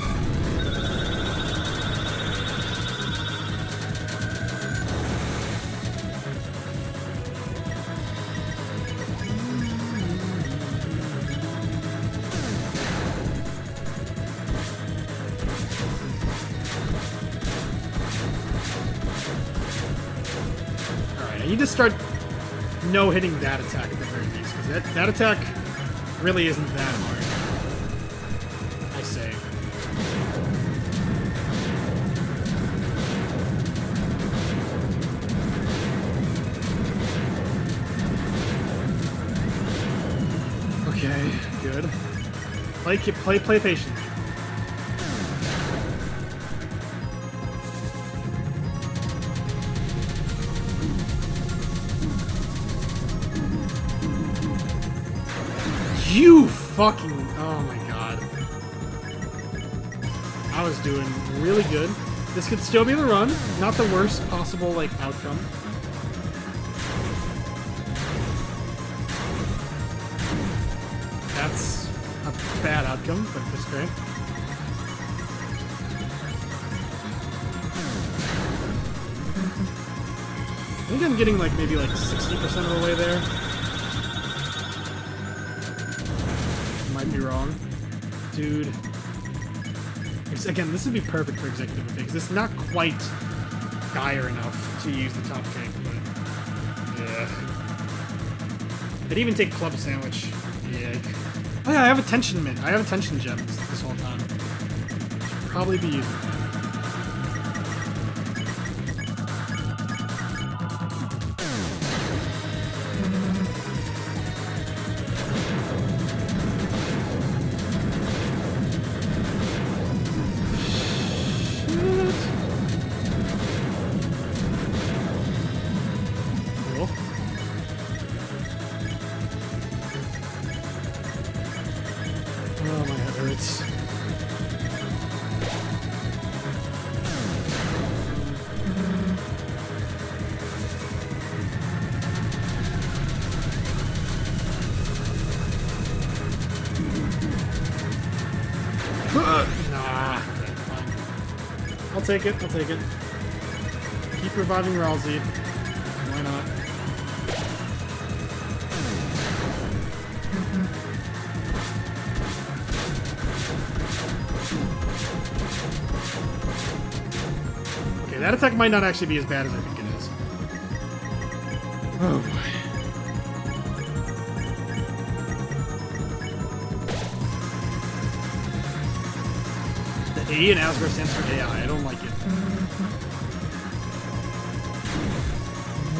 Alright, I need to start no-hitting that attack at the very least, because that attack really isn't that hard. I say. Okay, good. Play patiently. You fucking... Oh my god. I was doing really good. This could still be the run. Not the worst possible, like, outcome. That's a bad outcome, but that's great. I think I'm getting, like, maybe, like, 60% of the way there. Might be wrong. Dude. Again, this would be perfect for executive effects. This is not quite dire enough to use the top kick, but... Yeah. I'd even take Club Sandwich. Yeah. Oh yeah, I have a tension mint. I have a tension gem this whole time. Should probably be using that. I'll take it. Keep reviving Ralsei. Why not? Okay, that attack might not actually be as bad as I think it is. Oh boy. A and Asgore stands for AI. I don't like it.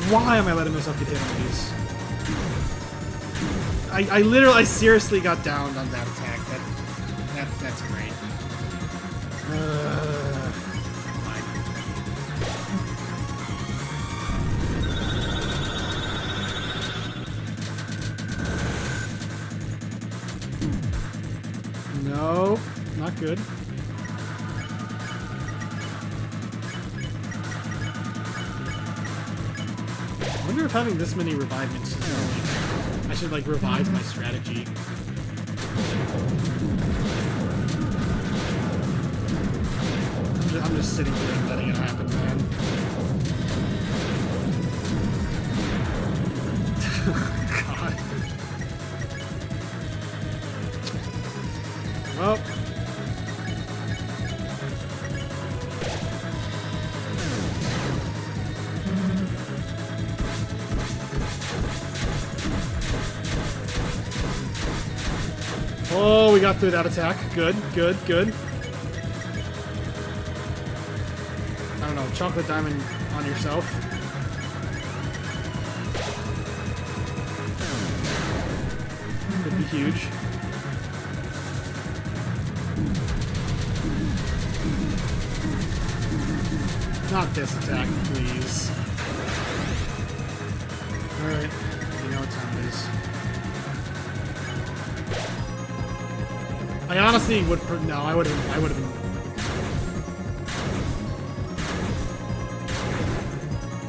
Why am I letting myself get hit on these? I seriously got downed on that attack. That's great. Fine. No, not good. I wonder if having this many revivements is like, I should like revise my strategy. I'm just sitting here and letting it happen, man. God. Well. Oh, we got through that attack. Good, good, good. I don't know, chocolate diamond on yourself. Could be huge. Not this attack, please. Alright, you know what time it is. I honestly would. No, I would have been.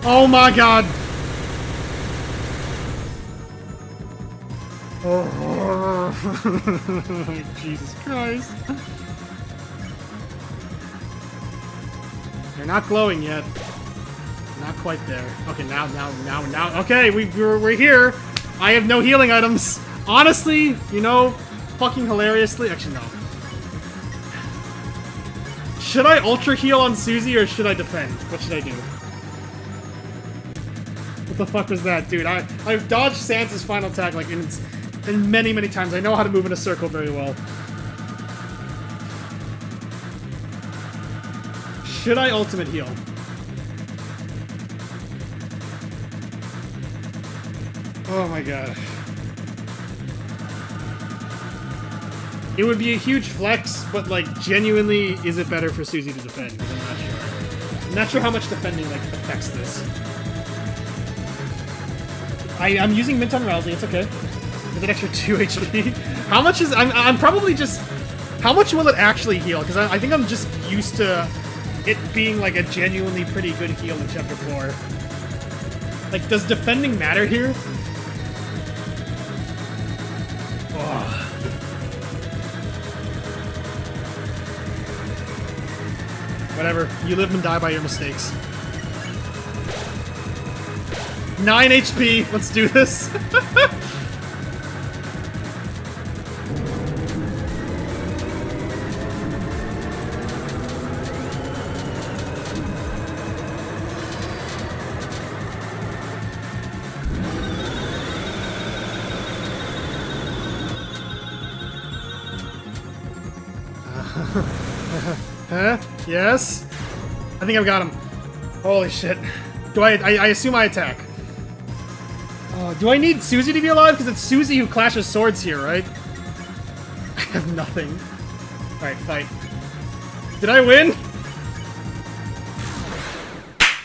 Oh my god! Oh, Jesus Christ! They're not glowing yet. Not quite there. Okay, now. Okay, we're here. I have no healing items. Honestly, you know. Fucking hilariously. Actually, no. Should I ultra heal on Susie or should I defend? What should I do? What the fuck was that, dude? I've dodged Sansa's final attack like in many, many times. I know how to move in a circle very well. Should I ultimate heal? Oh my god. It would be a huge flex, but like genuinely, is it better for Susie to defend? Because I'm not sure. I'm not sure how much defending like affects this. I'm using Mint on Rousey, it's okay. With an extra 2 HP. How much is I'm probably just how much will it actually heal? Because I think I'm just used to it being like a genuinely pretty good heal in chapter 4. Like, does defending matter here? Oh. Whatever. You live and die by your mistakes. 9 HP. Let's do this. Huh? Yes? I think I've got him. Holy shit. Do I assume I attack. Do I need Susie to be alive? Because it's Susie who clashes swords here, right? I have nothing. Alright, fight. Did I win?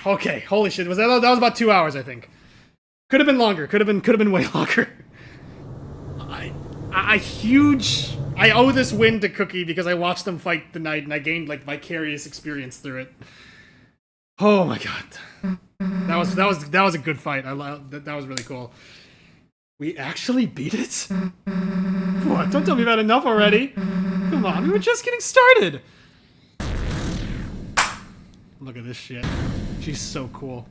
Okay, holy shit. That was about 2 hours, I think. Could have been longer. Could have been way longer. I owe this win to Cookie because I watched them fight the knight and I gained like vicarious experience through it. Oh my god, that was a good fight. That was really cool. We actually beat it. What? Don't tell me about enough already. Come on, we were just getting started. Look at this shit. She's so cool.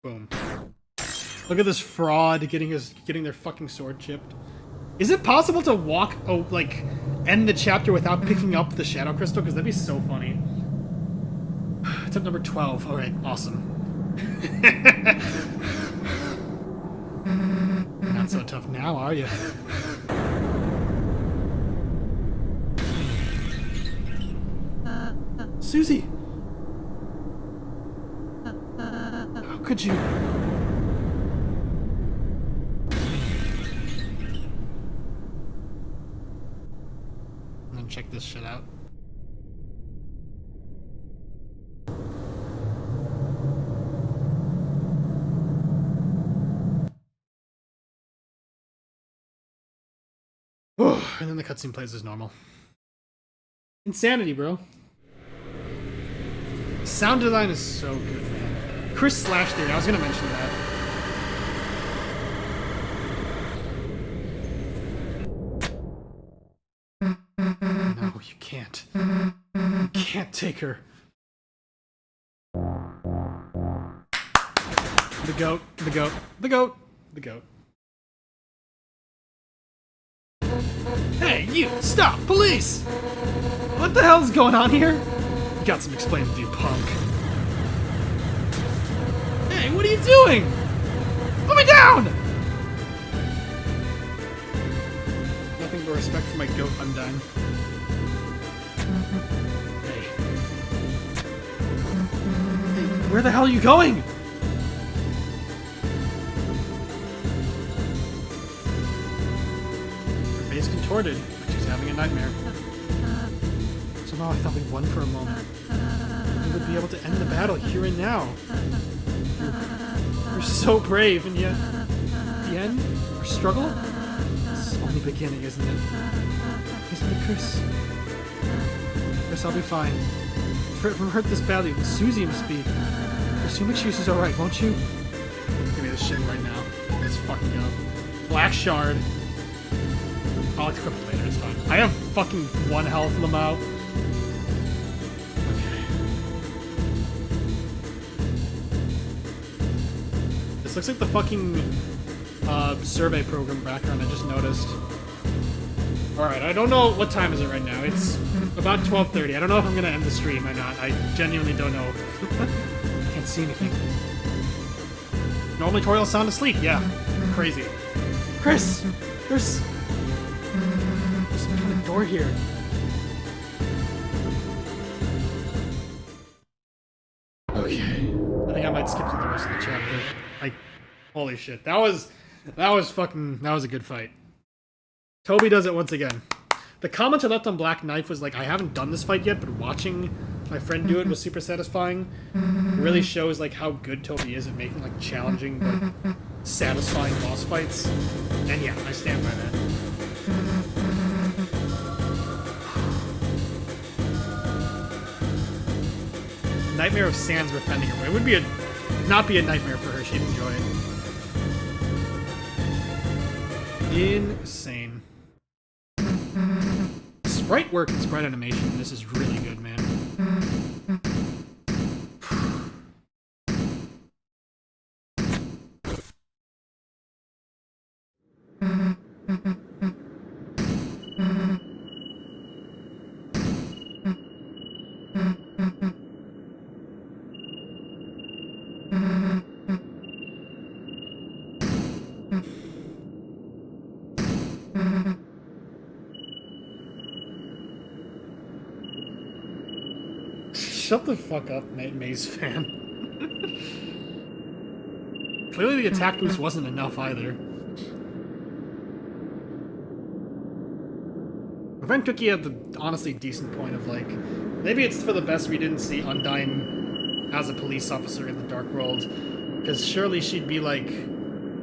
Boom. Look at this fraud getting their fucking sword chipped. Is it possible to walk, end the chapter without picking up the Shadow Crystal? Because that'd be so funny. Tip number 12. Alright, awesome. Not so tough now, are you? Susie! How could you? And then check this shit out. And then the cutscene plays as normal. Insanity, bro. Sound design is so good, man. Chris Slash Theory, I was gonna mention that. No, you can't. You can't take her. The goat, the goat, the goat, the goat. Hey, you! Stop! Police! What the hell's going on here? You got some explaining to do, punk. Hey, what are you doing? Put me down! Nothing but respect for my goat Undyne. Hey. Hey, where the hell are you going? Her face contorted, like she's having a nightmare. Somehow I thought we won for a moment. We would be able to end the battle here and now. You're so brave, and yet the end, our struggle, it's only beginning, isn't it? Isn't it, Chris? Chris, I'll be fine. If we hurt this badly, then Susie must be. Assume that she's alright, won't you? Give me this shit right now. Let's fucking go. Black Shard. I'll equip it later, it's fine. I have fucking 1 health, Lamau. This looks like the fucking survey program background I just noticed. Alright, I don't know what time is it right now. It's about 12:30. I don't know if I'm gonna end the stream or not. I genuinely don't know. Can't see anything. Normally Tori will sound asleep. Yeah. Crazy. Chris! There's some kind of door here. Okay. I think I might skip through the rest of the chapter. Like, holy shit. That was a good fight. Toby does it once again. The comment I left on Black Knife was like, I haven't done this fight yet, but watching my friend do it was super satisfying. It really shows like how good Toby is at making like challenging but satisfying boss fights. And yeah, I stand by that. Nightmare of Sans defending her. It would be not be a nightmare for her. She'd enjoy it. Insane. Sprite work and sprite animation. This is really good, man. Shut the fuck up, Maze fan. Clearly the attack boost wasn't enough either. Revenge Cookie had the honestly decent point of like, maybe it's for the best we didn't see Undyne as a police officer in the Dark World, because surely she'd be like,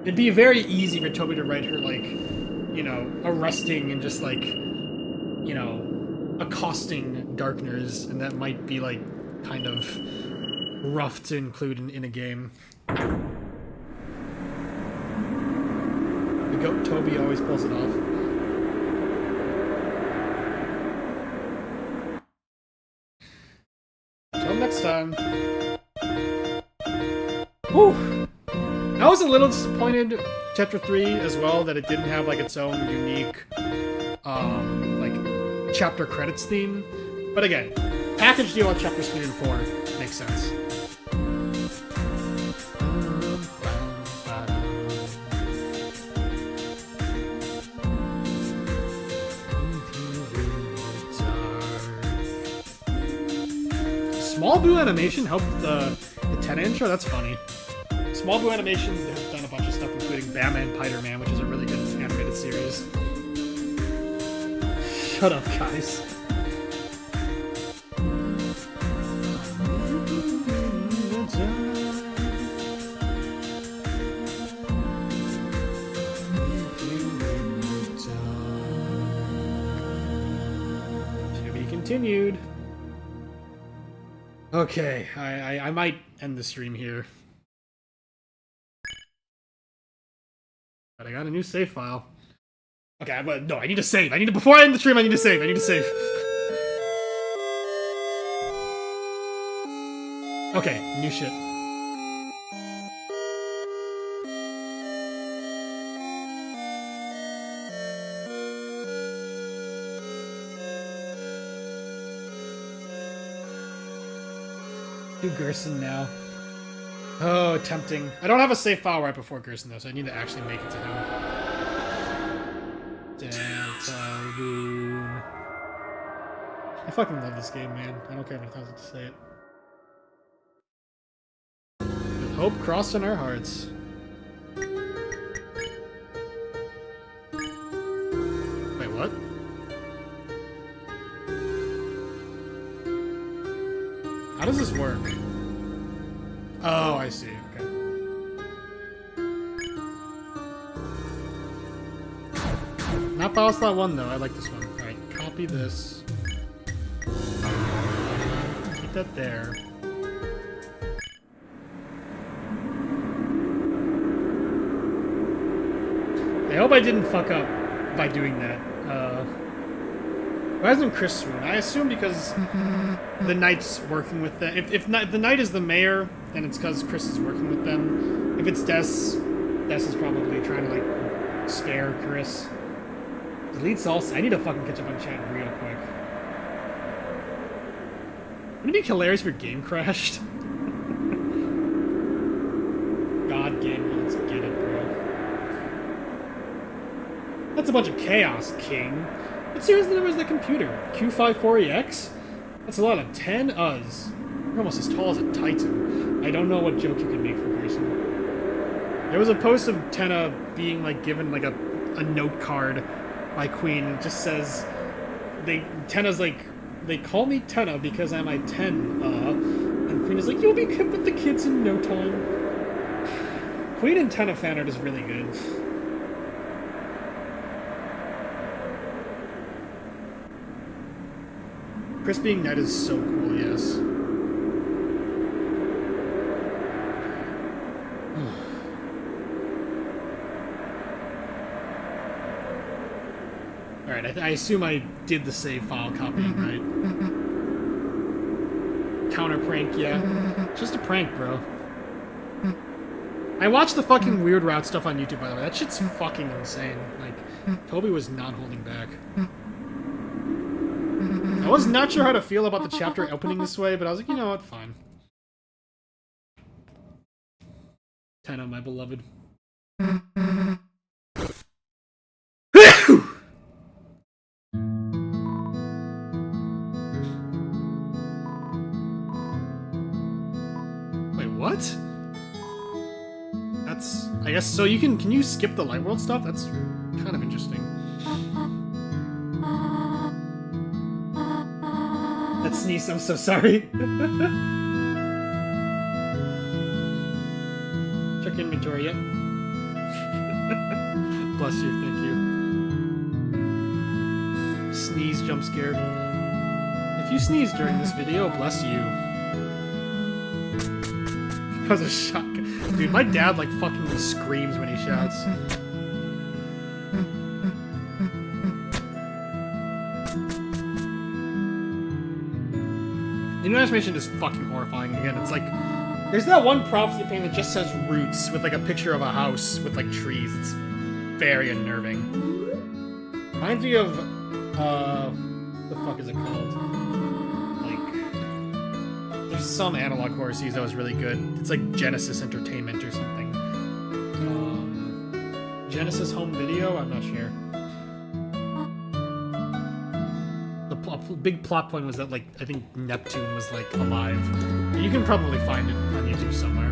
it'd be very easy for Toby to write her like, you know, arresting and just like, you know, accosting Darkners, and that might be like kind of rough to include in a game. The goat Toby always pulls it off. Until next time. Whew. I was a little disappointed, Chapter 3 as well, that it didn't have like its own unique like chapter credits theme. But again, package deal on chapters 3 and 4 makes sense. Small Boo Animation helped the 10 intro? That's funny. Small Boo Animation has done a bunch of stuff, including Batman Pider-Man, which is a really good animated series. Shut up, guys. continued. Okay, I might end the stream here. But I got a new save file. Okay, but no, I need to save. Before I end the stream, I need to save. Okay, new shit. Do Gerson now. Oh, tempting. I don't have a save file right before Gerson, though, so I need to actually make it to him. DELTARUNE. I fucking love this game, man. I don't care if it doesn't say it. With hope crossed in our hearts. Wait, what? How does this work? Oh, I see. Okay. Not file slot 1, though. I like this one. Alright, copy this. Keep that there. I hope I didn't fuck up by doing that. Why isn't Chris swoon? I assume because the knight's working with them. If the knight is the mayor, then it's because Chris is working with them. If it's Des is probably trying to, like, spare Chris. Delete salsa. I need to fucking catch up on chat real quick. Wouldn't it be hilarious if your game crashed? God game, let's get it, bro. That's a bunch of chaos, King. What series number is the computer? Q54EX? That's a lot of 10 Us. You're almost as tall as a Titan. I don't know what joke you can make for Grayson. There was a post of Tenna being, like, given, like, a note card by Queen. It just says, Tenna's like, they call me Tenna because I'm a 10, and Queen is like, you'll be hip with the kids in no time. Queen and Tenna fan art is really good. Chris being knight is so cool, yes. Alright, I assume I did the save file copying, right? Counter prank, yeah. Just a prank, bro. I watched the fucking Weird Route stuff on YouTube, by the way. That shit's fucking insane. Like, Toby was not holding back. I was not sure how to feel about the chapter opening this way, but I was like, you know what, fine. Tenna, my beloved. Wait, what? That's... I guess, so you can you skip the Light World stuff? That's kind of interesting. That sneeze, I'm so sorry. Check inventory yet? Bless you, thank you. Sneeze, jump scare. If you sneeze during this video, bless you. That was a shotgun. Dude, my dad, like, fucking screams when he shouts. The new animation is fucking horrifying again. It's like, there's that one prophecy painting that just says roots with like a picture of a house with like trees. It's very unnerving. Reminds me of, the fuck is it called? Like, there's some analog horror series that was really good. It's like Genesis Entertainment or something. Genesis Home Video? I'm not sure. Big plot point was that, like, I think Neptune was, like, alive. You can probably find it on YouTube somewhere.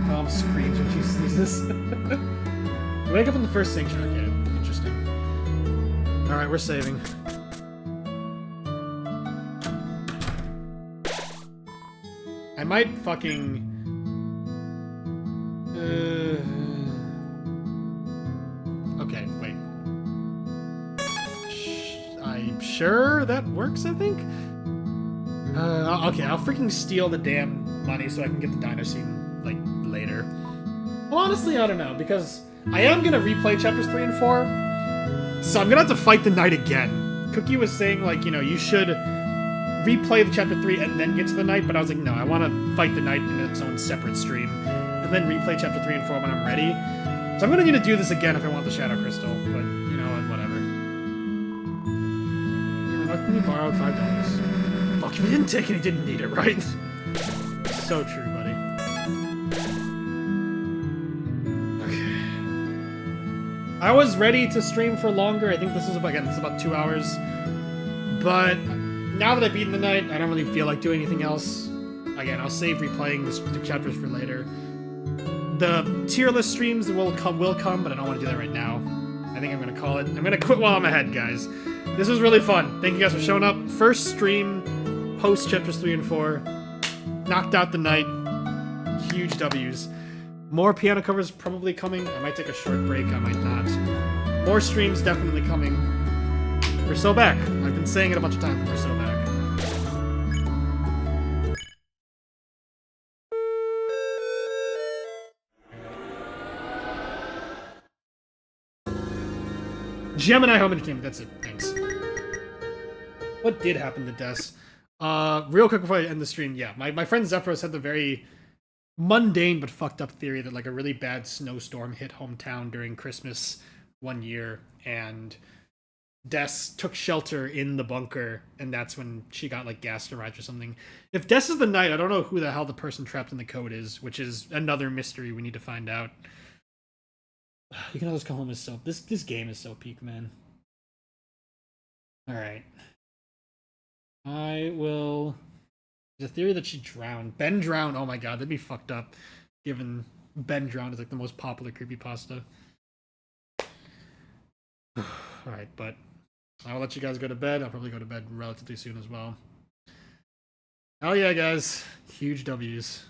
Mom screams when she sneezes. You wake up in the first sink shot. Okay, interesting. Alright, we're saving. I might fucking... Okay, wait. sure that works, I think? Okay, I'll freaking steal the damn money so I can get the diner scene, like, later. Well, honestly, I don't know, because I am gonna replay chapters 3 and 4, so I'm gonna have to fight the knight again. Cookie was saying, like, you know, you should replay the chapter 3 and then get to the knight, but I was like, no, I want to fight the knight in its own separate stream, and then replay chapter 3 and 4 when I'm ready. So I'm gonna need to do this again if I want the Shadow Crystal, but, you know what, whatever. How can you borrow $5? Look, if he didn't take it, he didn't need it, right? So true, buddy. Okay. I was ready to stream for longer. I think this is, again, it's about 2 hours. But now that I've beaten the night, I don't really feel like doing anything else. Again, I'll save replaying the chapters for later. The tier list streams will come, but I don't want to do that right now. I think I'm going to call it. I'm going to quit while I'm ahead, guys. This was really fun. Thank you guys for showing up. First stream, post chapters 3 and 4. Knocked out the night. Huge W's. More piano covers probably coming. I might take a short break. I might not. More streams definitely coming. We're so back. I've been saying it a bunch of times. We're so back. Gemini Home Entertainment. That's it. Thanks. What did happen to Des? Real quick before I end the stream, yeah, my friend Zephyros had the very mundane but fucked up theory that like a really bad snowstorm hit hometown during Christmas one year, and Des took shelter in the bunker, and that's when she got like gassed or something. If Des is the knight, I don't know who the hell the person trapped in the code is, which is another mystery we need to find out. You can always come home as so. This game is so peak, man. All right. I will. The theory that she drowned. Ben drowned. Oh my god, that'd be fucked up. Given Ben drowned is like the most popular creepypasta. Alright, but I'll let you guys go to bed. I'll probably go to bed relatively soon as well. Hell yeah, guys. Huge W's.